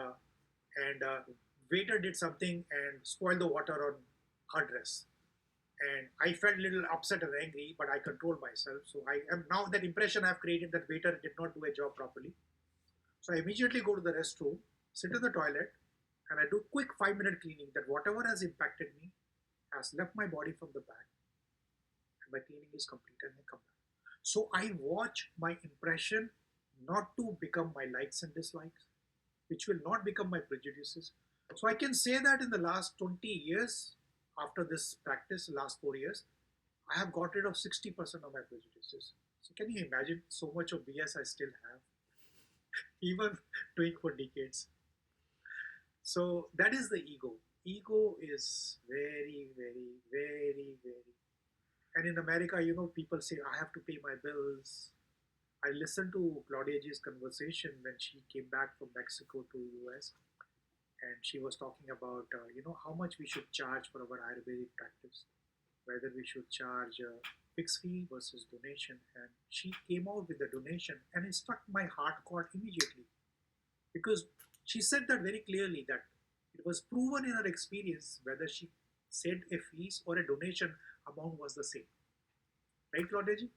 waiter did something and spoiled the water on her dress, and I felt a little upset and angry, but I controlled myself. So I am now that impression I've created that waiter did not do a job properly. So I immediately go to the restroom, sit in the toilet, and I do quick 5-minute cleaning. That whatever has impacted me has left my body from the back, and my cleaning is complete, and I come back. So I watch my impression not to become my likes and dislikes, which will not become my prejudices. So I can say that in the last 20 years, after this practice, last 4 years, I have got rid of 60% of my prejudices. So can you imagine so much of BS I still have, even doing for decades? So that is the ego. Ego is very, very, very, very. And in America, people say, I have to pay my bills. I listened to Claudia G's conversation when she came back from Mexico to US. And she was talking about, how much we should charge for our Ayurvedic practice, whether we should charge a fixed fee versus donation. And she came out with the donation, and it struck my heart chord immediately, because she said that very clearly, that it was proven in her experience whether she said a fees or a donation amount was the same. Right, Claudia ji?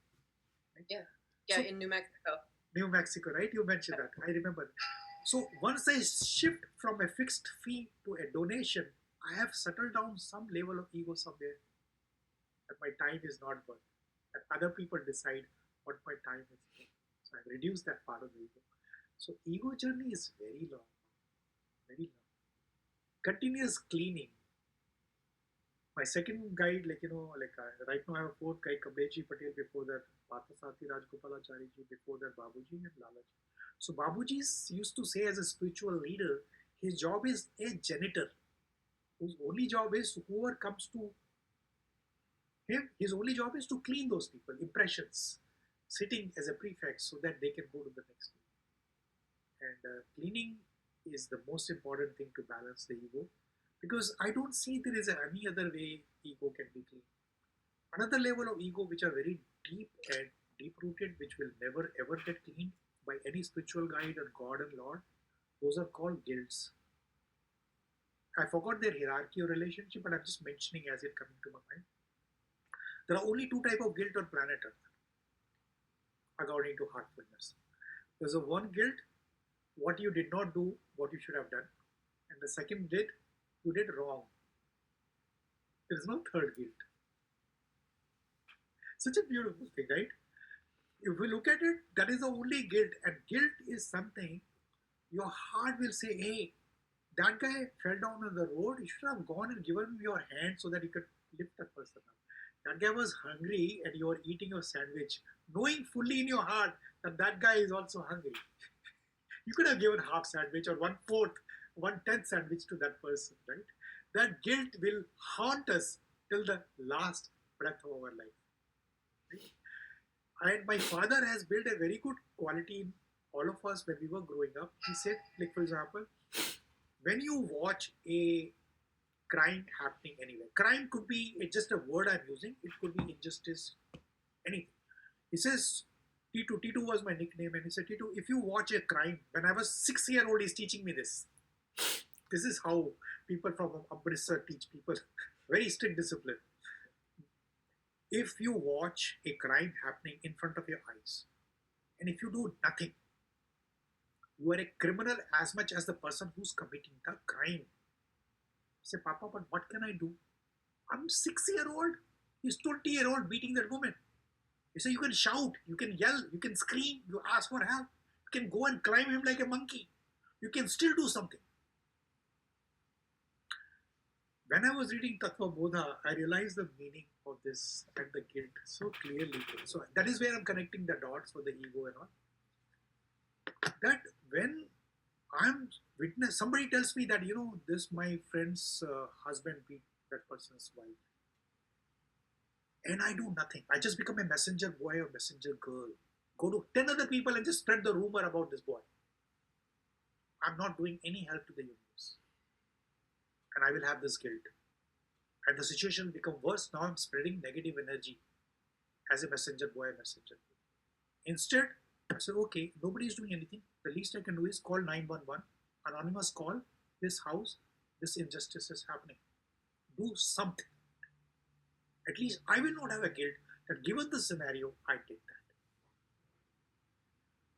Right? Yeah, So, in New Mexico. New Mexico, right? You mentioned that. I remember. So once I shift from a fixed fee to a donation, I have settled down some level of ego somewhere, that my time is not worth, that other people decide what my time is worth. So I've reduced that part of the ego. So ego journey is very long, very long. Continuous cleaning. My second guide, right now I have a fourth guide, Kamlesh Patel, before that Parthasarathi Rajgopalachari ji, before that Babuji and Lalaji. So Babuji used to say, as a spiritual leader, his job is a janitor, whose only job is, whoever comes to him, his only job is to clean those people, impressions, sitting as a prefect so that they can go to the next day. And cleaning is the most important thing to balance the ego, because I don't see there is any other way ego can be clean. Another level of ego which are very deep and deep-rooted, which will never ever get cleaned by any spiritual guide or God and Lord, those are called guilts. I forgot their hierarchy or relationship, but I'm just mentioning as it coming to my mind. There are only two types of guilt on planet Earth, according to heartfulness. There's a one guilt, what you did not do, what you should have done. And the second guilt, you did wrong. There is no third guilt. Such a beautiful thing, right? If we look at it, that is the only guilt. And guilt is something your heart will say, hey, that guy fell down on the road, you should have gone and given him your hand so that you could lift that person up. That guy was hungry and you are eating your sandwich, knowing fully in your heart that that guy is also hungry. You could have given half sandwich or 1/4, 1/10 sandwich to that person, right? That guilt will haunt us till the last breath of our life. Right? And my father has built a very good quality in all of us when we were growing up. He said, like for example, when you watch a crime happening anywhere, crime could be just a word I'm using, it could be injustice, anything. He says, Titu was my nickname, and he said, Titu, if you watch a crime, when I was 6-year-old, he's teaching me this. This is how people from Amritsar teach people, very strict discipline. If you watch a crime happening in front of your eyes, and if you do nothing, You are a criminal as much as the person who's committing the crime. Say, Papa, but what can I do? I'm 6-year-old. He's 20-year-old beating that woman. You say you can shout, you can yell, you can scream, you ask for help. You can go and climb him like a monkey. You can still do something. When I was reading Tattvabodha, I realized the meaning of this and the guilt so clearly. So that is where I'm connecting the dots for the ego and all. That when I'm witness, somebody tells me that, this my friend's husband beat that person's wife. And I do nothing. I just become a messenger boy or messenger girl. Go to 10 other people and just spread the rumor about this boy. I'm not doing any help to the universe. And I will have this guilt. And the situation will become worse. Now I'm spreading negative energy as a messenger boy, messenger girl. Instead, I said, okay, nobody is doing anything. The least I can do is call 911. Anonymous call, this house, this injustice is happening. Do something. At least I will not have a guilt that given the scenario, I take that.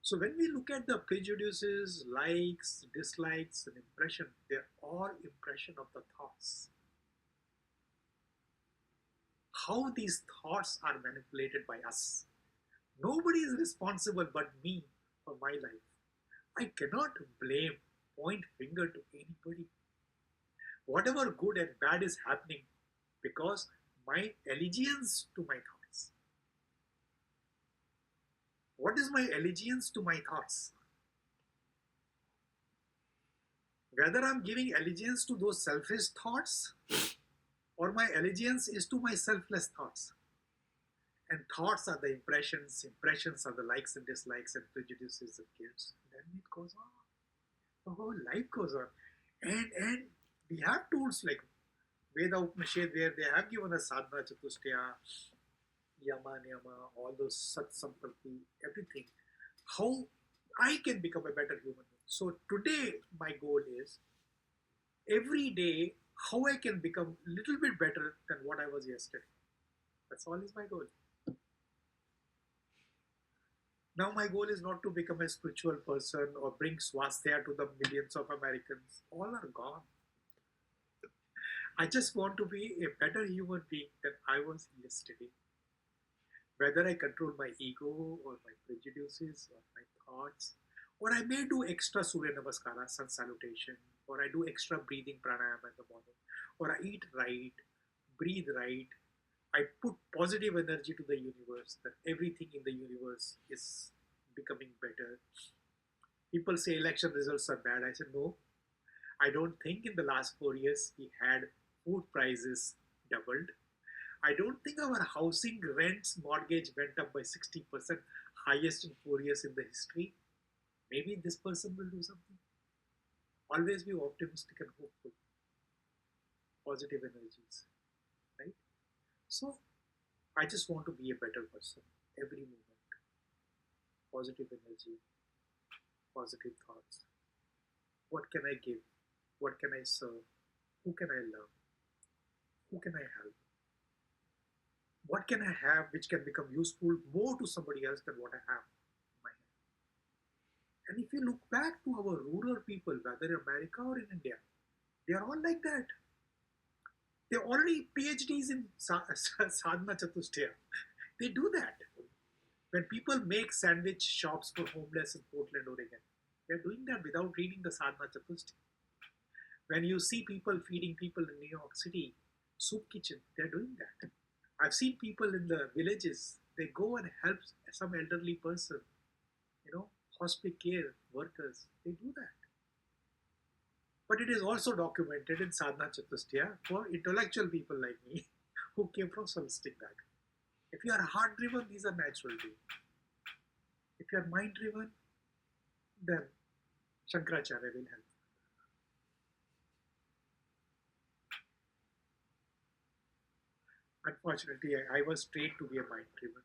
So when we look at the prejudices, likes, dislikes, and impression, they're all impression of the thoughts. How these thoughts are manipulated by us. Nobody is responsible but me for my life. I cannot point finger to anybody. Whatever good and bad is happening because my allegiance to my thoughts. What is my allegiance to my thoughts? Whether I'm giving allegiance to those selfish thoughts or my allegiance is to my selfless thoughts. And thoughts are the impressions are the likes and dislikes and prejudices and guilt. Then it goes on. The whole life goes on. And we have tools like Veda Upanishad where they have given us Sadhana, chatushtaya, yama, niyama, all those Satsampatti, everything. How I can become a better human being. So today my goal is every day how I can become a little bit better than what I was yesterday. That's all is my goal. Now my goal is not to become a spiritual person or bring swasthya to the millions of Americans. All are gone. I just want to be a better human being than I was yesterday. Whether I control my ego or my prejudices or my thoughts, or I may do extra Surya Namaskara, sun salutation, or I do extra breathing pranayama in the morning, or I eat right, breathe right, I put positive energy to the universe, that everything in the universe is becoming better. People say election results are bad. I said, no, I don't think in the last 4 years we had food prices doubled. I don't think our housing rents mortgage went up by 60%, highest in 4 years in the history. Maybe this person will do something. Always be optimistic and hopeful. Positive energies, right? So, I just want to be a better person every moment. Positive energy, positive thoughts. What can I give? What can I serve? Who can I love? Who can I help? What can I have which can become useful more to somebody else than what I have in my hand? And if you look back to our rural people, whether in America or in India, they are all like that. They already PhDs in Sadhana chatushtaya. They do that. When people make sandwich shops for homeless in Portland, Oregon, they're doing that without reading the Sadhana chatushtaya. When you see people feeding people in New York City, soup kitchen, they're doing that. I've seen people in the villages, they go and help some elderly person, hospice care workers, they do that. But it is also documented in Sadhana chatushtaya for intellectual people like me who came from holistic background. If you are heart driven, these are natural beings. If you are mind driven, then Shankaracharya will help. Unfortunately, I was trained to be a mind driven,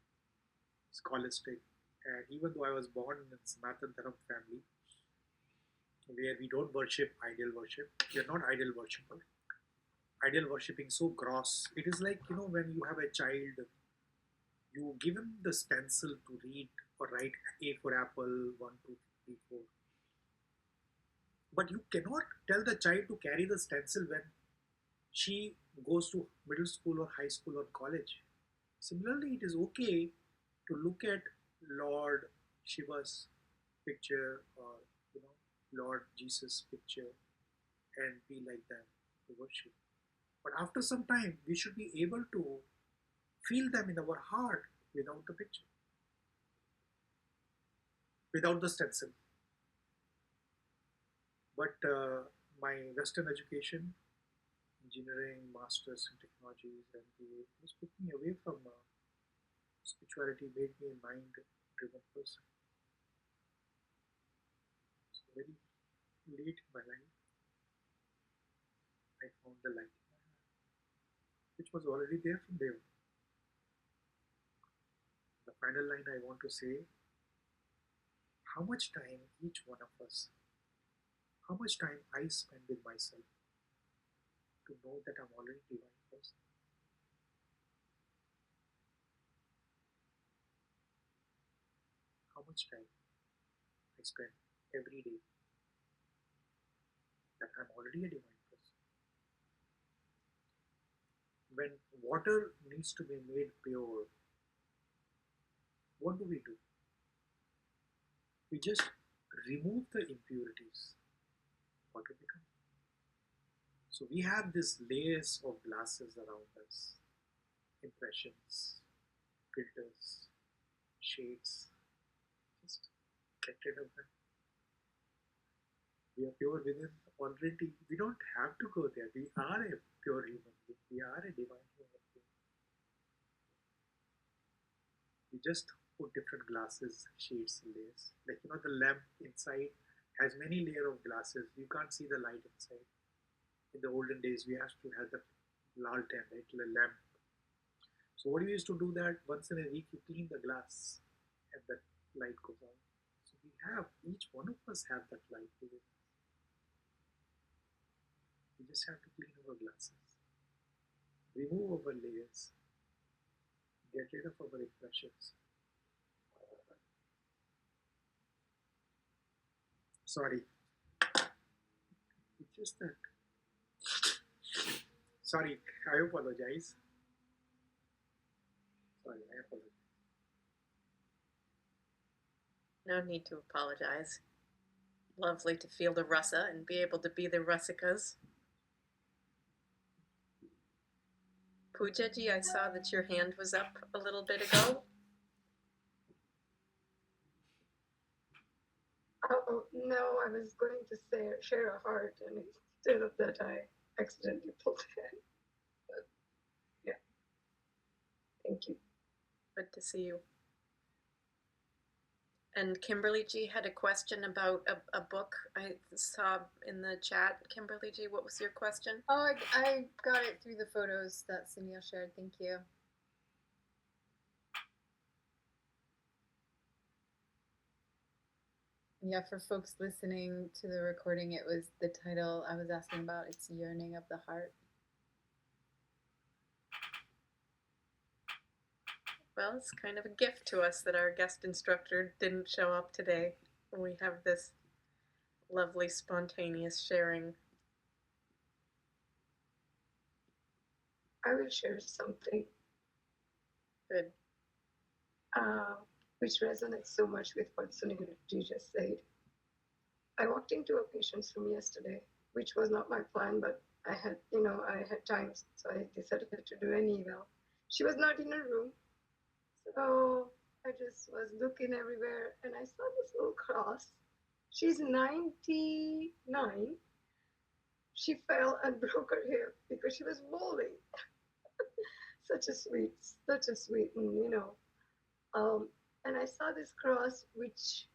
scholastic, and even though I was born in a Sanatan Dharam family, where we don't worship ideal worship, we are not ideal worshipper. Ideal worshipping so gross. It is like, when you have a child, you give him the stencil to read or write A for apple, 1, 2, 3, 4. But you cannot tell the child to carry the stencil when she goes to middle school or high school or college. Similarly, it is okay to look at Lord Shiva's picture or Lord Jesus picture and be like that to worship. But after some time, we should be able to feel them in our heart without the picture, without the stencil. But my Western education, engineering, masters in technologies, and was took me away from spirituality, made me a mind-driven person. So very late in my life, I found the light, which was already there from there. The final line I want to say: how much time each one of us, how much time I spend with myself to know that I'm already a divine person. How much time I spend every day that I'm already a divine person. When water needs to be made pure, what do? We just remove the impurities. Water becomes. So we have these layers of glasses around us, impressions, filters, shades. Just get rid of them. We are pure within already. We don't have to go there. We are a pure human being. We are a divine human being. We just put different glasses, shades, layers. Like the lamp inside has many layers of glasses. You can't see the light inside. In the olden days, we have to have the lantern, right? The lamp. So what we used to do that once in a week, you clean the glass, and that light goes on. So we have, each one of us have that light within us. We just have to clean our glasses, remove our layers, get rid of our impressions. Sorry. It's just that. Sorry, I apologize. Sorry, I apologize. No need to apologize. Lovely to feel the rasa and be able to be the rasikas. Poojaji, I saw that your hand was up a little bit ago. Oh, no, I was going to say share a heart, and instead of that, I accidentally pulled it. But, yeah. Thank you. Good to see you. And Kimberly G had a question about a book I saw in the chat. Kimberly G, what was your question? Oh, I got it through the photos that Sunil shared. Thank you. Yeah, for folks listening to the recording, it was the title I was asking about. It's Yearning of the Heart. Well, it's kind of a gift to us that our guest instructor didn't show up today. We have this lovely spontaneous sharing. I will share something. Good. Which resonates so much with what Sunil just said. I walked into a patient's room yesterday, which was not my plan, but I had time, so I decided to do an eval. She was not in her room, so I just was looking everywhere, and I saw this little cross. She's 99. She fell and broke her hip because she was bowling. such a sweet, and I saw this cross, which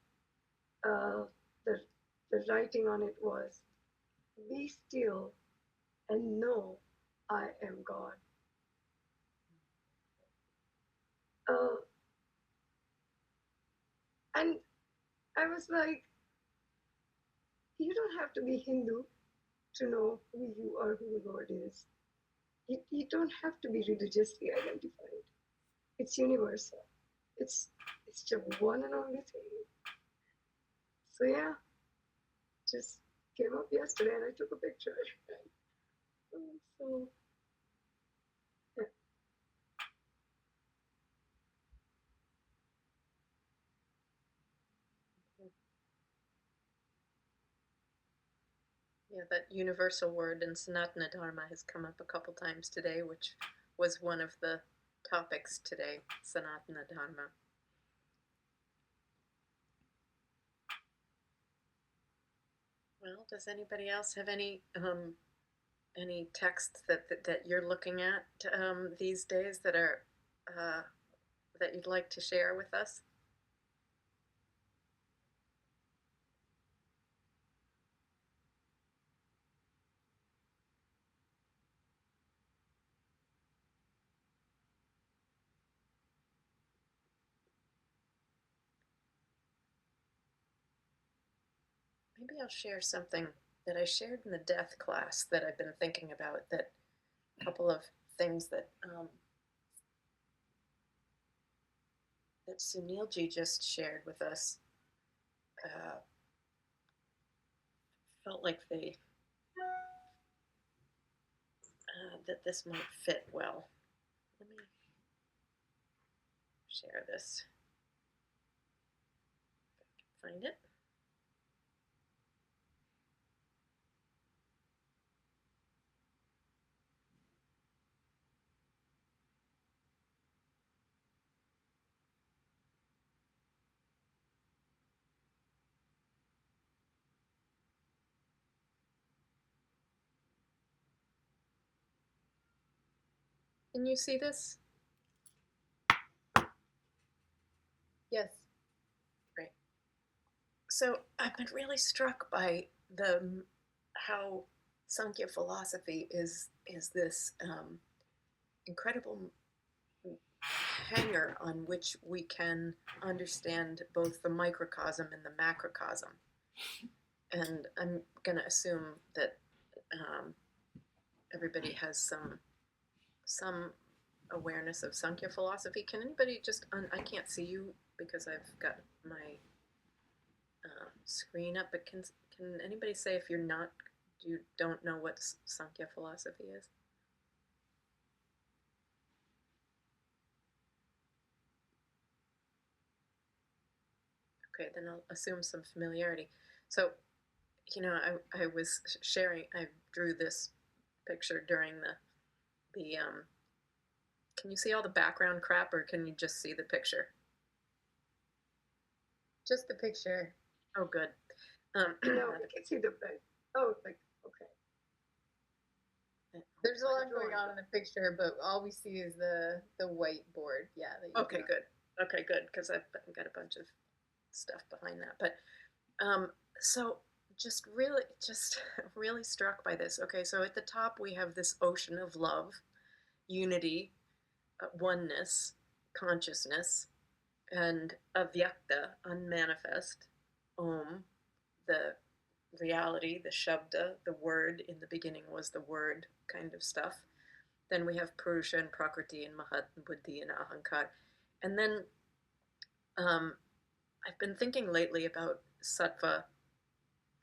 the writing on it was, "Be still and know I am God." And I was like, you don't have to be Hindu to know who you are, who the Lord is. You don't have to be religiously identified. It's universal. It's the one and only thing. So yeah, just came up yesterday and I took a picture. So, yeah. Yeah, that universal word in Sanatana Dharma has come up a couple times today, which was one of the topics today, Sanatana Dharma. Well, does anybody else have any texts that you're looking at these days that are that you'd like to share with us? Maybe I'll share something that I shared in the death class that I've been thinking about, that a couple of things that that Sunilji just shared with us felt like they that this might fit well. Let me share this. If I can find it. Can you see this? Yes. Right. So I've been really struck by how Sankhya philosophy is this incredible hanger on which we can understand both the microcosm and the macrocosm. And I'm going to assume that everybody has some awareness of Sankhya philosophy. Can anybody just, I can't see you because I've got my screen up, but can anybody say if you don't know what Sankhya philosophy is? Okay, then I'll assume some familiarity. So, I was sharing, I drew this picture during the can you see all the background crap, or can you just see the picture? Just the picture. Oh, good. No, I can see the back. Oh, like, okay. There's a lot going on in the picture, but all we see is the whiteboard. Yeah. Okay, good. Okay, good, because I've got a bunch of stuff behind that. But so just really struck by this. Okay, so at the top we have this ocean of love, unity, oneness, consciousness, and avyakta, unmanifest, om, the reality, the shabda, the word. In the beginning was the word kind of stuff. Then we have Purusha and Prakriti and Mahat and Buddhi and ahaṅkāra. And then I've been thinking lately about sattva,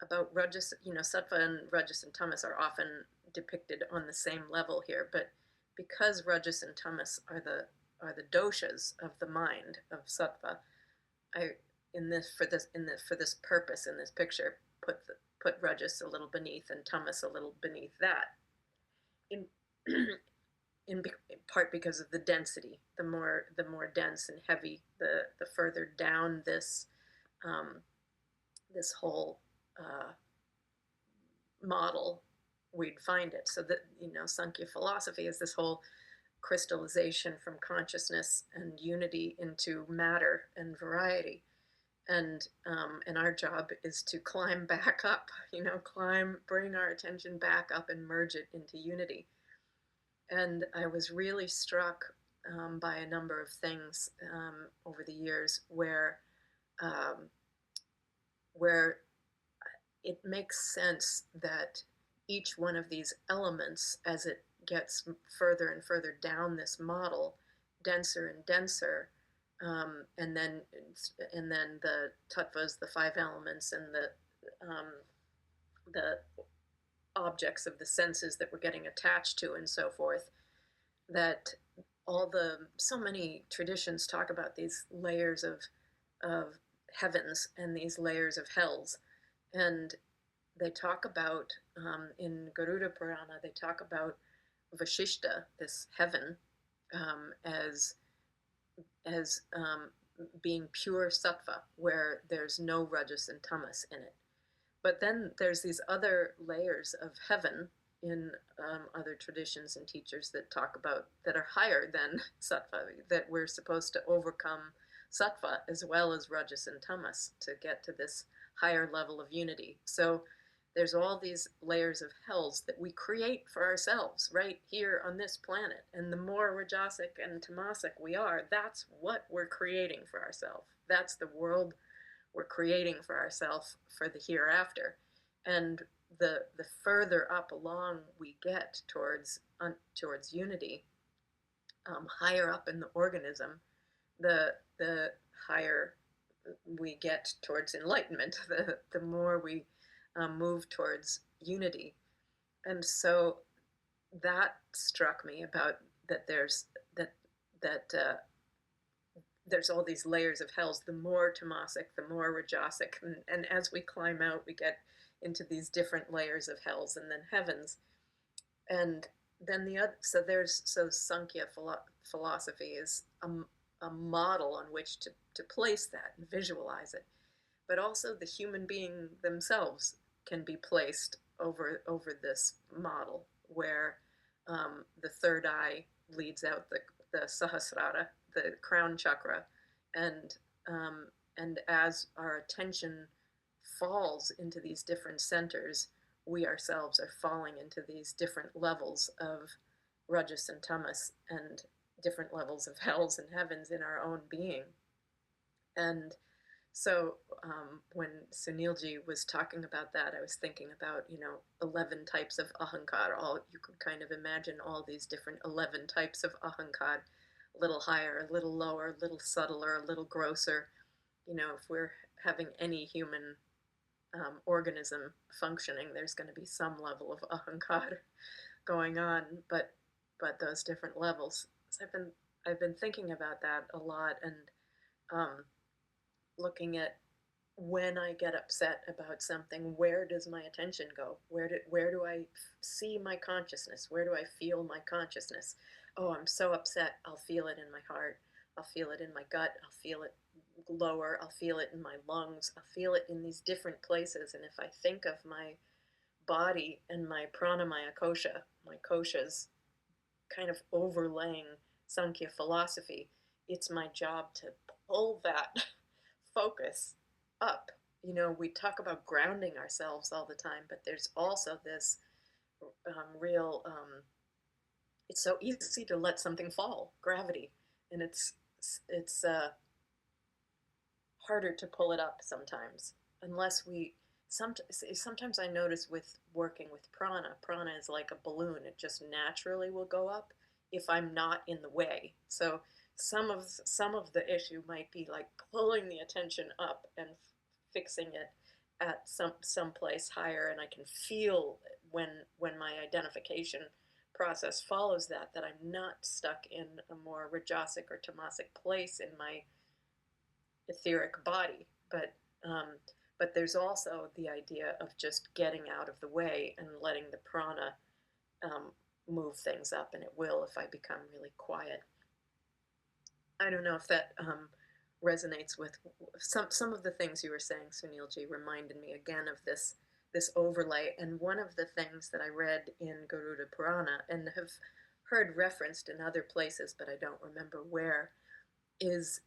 about rajas. Sattva and rajas and tamas are often depicted on the same level here, but because rajas and tamas are the doshas of the mind of sattva, for this purpose in this picture put rajas a little beneath and tamas a little beneath that. In part because of the density. The more dense and heavy, the further down this whole model we'd find it. So that Sankhya philosophy is this whole crystallization from consciousness and unity into matter and variety. And our job is to climb back up, bring our attention back up and merge it into unity. And I was really struck by a number of things over the years where it makes sense that each one of these elements, as it gets further and further down this model, denser and denser, and then the tattvas, the 5 elements, and the the objects of the senses that we're getting attached to and so forth, that so many traditions talk about these layers of heavens and these layers of hells. And they talk about, in Garuda Purana, they talk about Vashishta, this heaven, as being pure sattva, where there's no rajas and tamas in it. But then there's these other layers of heaven in other traditions and teachers that talk about, that are higher than sattva, that we're supposed to overcome sattva as well as rajas and tamas to get to this higher level of unity. So there's all these layers of hells that we create for ourselves right here on this planet. And the more rajasic and tamasic we are, that's what we're creating for ourselves. That's the world we're creating for ourselves for the hereafter. And the further up along we get towards unity, higher up in the organism, the higher we get towards enlightenment, the more we move towards unity. And so that struck me about that there's all these layers of hells. The more tamasic, the more rajasic, and as we climb out, we get into these different layers of hells and then heavens. And then so Sankhya philosophy is a model on which to place that and visualize it. But also the human being themselves can be placed over this model, where the third eye leads out the Sahasrara, the crown chakra, and as our attention falls into these different centers, we ourselves are falling into these different levels of rajas and tamas and different levels of hells and heavens in our own being. And so when Sunilji was talking about that, I was thinking about, 11 types of ahaṅkāra. You could kind of imagine all these different 11 types of ahaṅkāra, a little higher, a little lower, a little subtler, a little grosser. If we're having any human organism functioning, there's going to be some level of ahaṅkāra going on, but those different levels. So I've been thinking about that a lot, and looking at when I get upset about something, where does my attention go? Where do I see my consciousness? Where do I feel my consciousness? Oh, I'm so upset. I'll feel it in my heart. I'll feel it in my gut. I'll feel it lower. I'll feel it in my lungs. I'll feel it in these different places. And if I think of my body and my pranamaya kosha, my koshas kind of overlaying Sankhya philosophy, it's my job to pull that focus up. We talk about grounding ourselves all the time, but there's also this real, it's so easy to let something fall, gravity, and it's harder to pull it up sometimes, unless sometimes I notice with working with prana is like a balloon. It just naturally will go up if I'm not in the way. So some of the issue might be like pulling the attention up and fixing it at some place higher, and I can feel when my identification process follows that I'm not stuck in a more rajasic or tamasic place in my etheric body. But there's also the idea of just getting out of the way and letting the prana move things up, and it will if I become really quiet. I don't know if that resonates with some of the things you were saying, Sunilji, reminded me again of this overlay. And one of the things that I read in Garuda Purana and have heard referenced in other places, but I don't remember where, is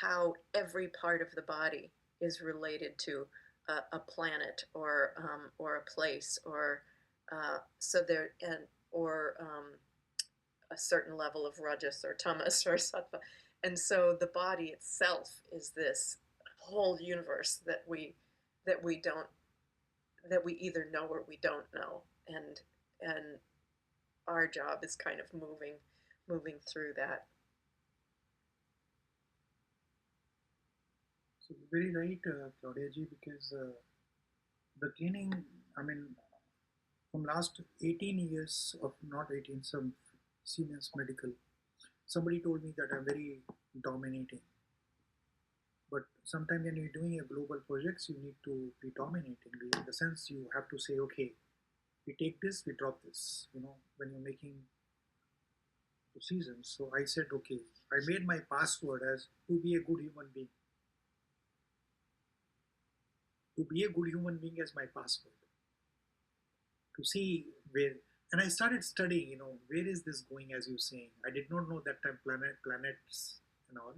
how every part of the body is related to a planet or a place or a certain level of rajas or tamas or sattva. And so the body itself is this whole universe that we either know or we don't know, and our job is kind of moving through that. So very right, Claudia ji, because The cleaning, I mean, from last 18 years of, not 18, some seniors medical, somebody told me that I'm very dominating. But sometimes when you're doing a global projects, you need to be dominating. In the sense you have to say, okay, we take this, we drop this, when you're making seasons. So I said, okay, I made my password as to be a good human being. To be a good human being as my password. To see where, and I started studying, where is this going, as you're saying. I did not know that time planets and all.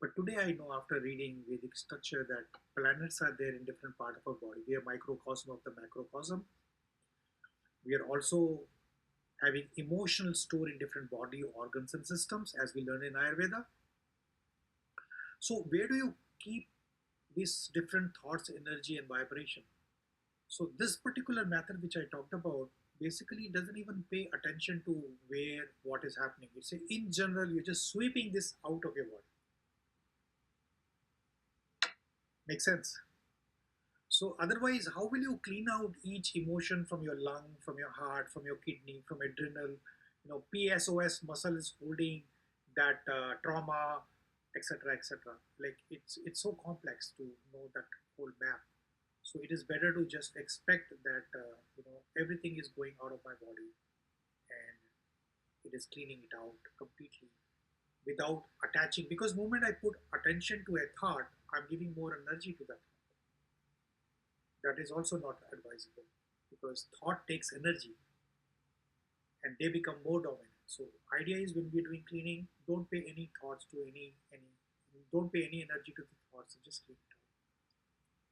But today I know, after reading Vedic structure, that planets are there in different part of our body. We are microcosm of the macrocosm. We are also having emotional store in different body organs and systems, as we learn in Ayurveda. So where do you keep these different thoughts, energy and vibration? So this particular method which I talked about basically doesn't even pay attention to where what is happening. It's in general, you're just sweeping this out of your body. Make sense? So otherwise, how will you clean out each emotion from your lung, from your heart, from your kidney, from adrenal? PSOS muscle is holding that trauma, etc., etc. Like it's so complex to know that whole map. So it is better to just expect that everything is going out of my body, and it is cleaning it out completely without attaching. Because moment I put attention to a thought, I'm giving more energy to that. That is also not advisable, because thought takes energy and they become more dominant. So idea is, when we're doing cleaning, don't pay any thoughts to any don't pay any energy to the thoughts, and just clean it out.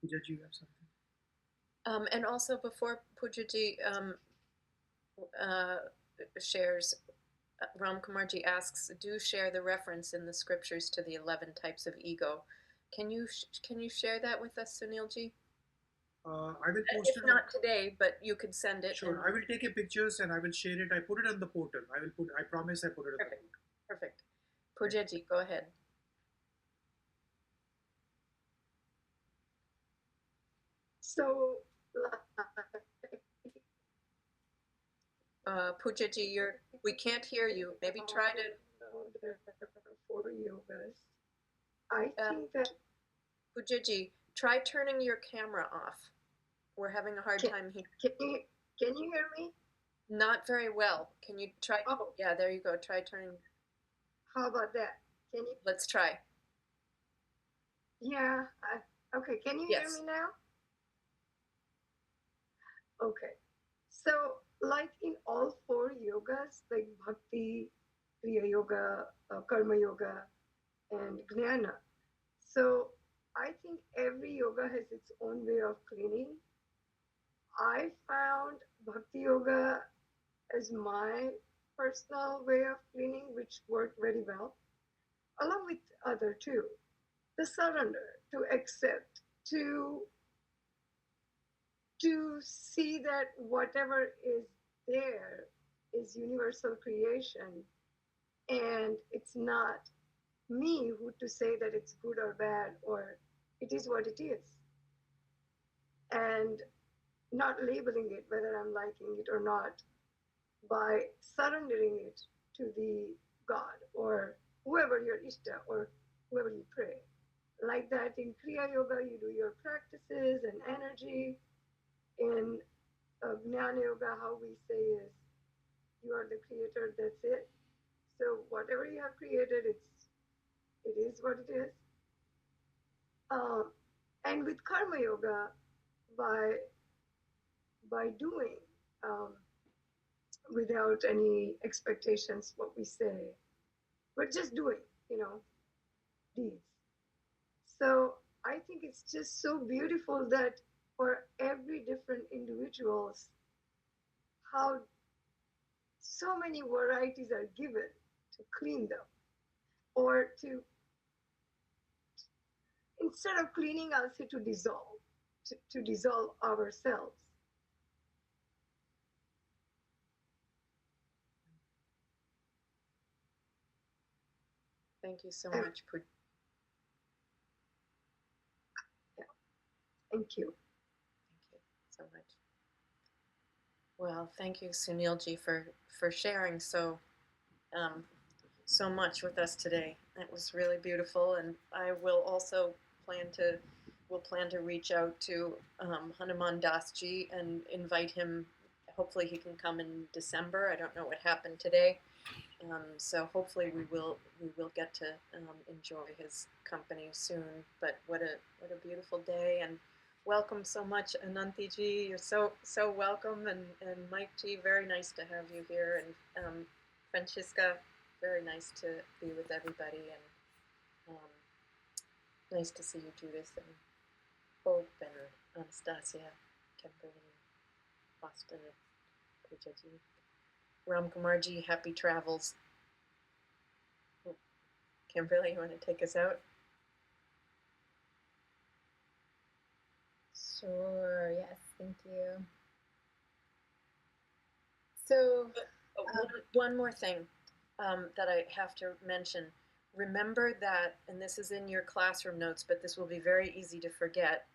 Pujaji, you have something? And also, before Pujaji shares, Ram Kumarji asks, do share the reference in the scriptures to the 11 types of ego. Can you share that with us, Sunilji? I will post if it. Not today, but you could send it. Sure, I will take a pictures and I will share it. I put it on the portal. I promise I put it on Perfect. the portal. Perfect. Pujaji, go ahead. So, Pujaji, we can't hear you. Maybe try to. For yogas, I think that. Pujaji, try turning your camera off. We're having a hard time here. Can you hear me? Not very well. Can you try? Oh. Yeah, there you go. Try turning. How about that? Can you? Let's try. Yeah. Okay. Can you hear me now? Okay. So, like in all 4 yogas, like Bhakti, Kriya Yoga, Karma Yoga, and Jnana. So, I think every yoga has its own way of cleaning. I found Bhakti Yoga as my personal way of cleaning, which worked very well, along with other too. The surrender, to accept, to see that whatever is there is universal creation, and it's not me who to say that it's good or bad, or it is what it is, and not labeling it whether I'm liking it or not, by surrendering it to the God or whoever your Ishta or whoever you pray. Like that in Kriya Yoga, you do your practices and energy. In Jnana Yoga, how we say is, you are the creator, that's it. So whatever you have created, it is what it is. And with Karma Yoga, by doing without any expectations what we say, but just doing, deeds. So I think it's just so beautiful that for every different individuals, how so many varieties are given to clean them, or to, instead of cleaning, I'll say to dissolve, to dissolve ourselves. Thank you so much, Pujaji. Yeah. Thank you. Thank you. so much. Well, thank you, Sunilji, for sharing so much with us today. It was really beautiful, and I will also plan to reach out to Hanuman Dasji and invite him. Hopefully, he can come in December. I don't know what happened today, so hopefully we will get to enjoy his company soon. But what a beautiful day, and welcome so much, Anantiji. You're so welcome, and Mike G. Very nice to have you here, and Francisca. Very nice to be with everybody, and nice to see you, Judith, and Hope, and Anastasia, Kimberly, Boston, Pujaji, Ram Kumarji, happy travels. Kimberly, you want to take us out? Sure, yes, thank you. So, one more thing that I have to mention. Remember that, and this is in your classroom notes, but this will be very easy to forget.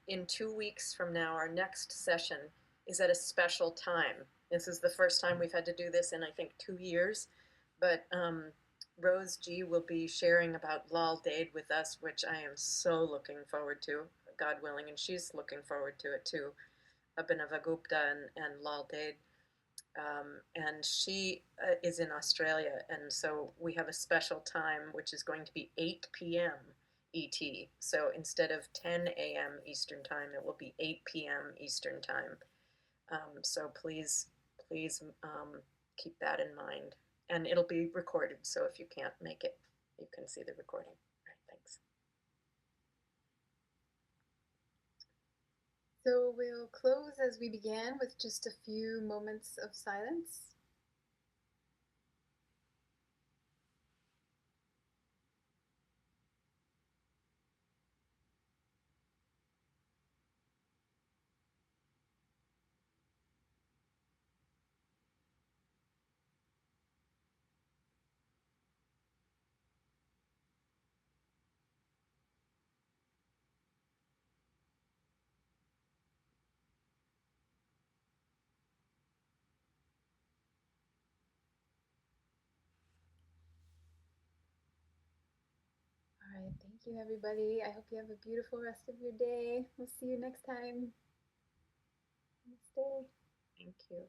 In 2 weeks from now, our next session is at a special time. This is the first time we've had to do this in, I think, 2 years. But Rose G will be sharing about Lal Ded with us, which I am so looking forward to, God willing, and she's looking forward to it too. Abhinava Gupta and Lal Ded. And she is in Australia, and so we have a special time, which is going to be 8 p.m. ET. So instead of 10 a.m. Eastern Time, it will be 8 p.m. Eastern Time. So please keep that in mind. And it'll be recorded, so if you can't make it, you can see the recording. All right, thanks. So we'll close as we began with just a few moments of silence. All right, thank you, everybody. I hope you have a beautiful rest of your day. We'll see you next time. Namaste. Thank you.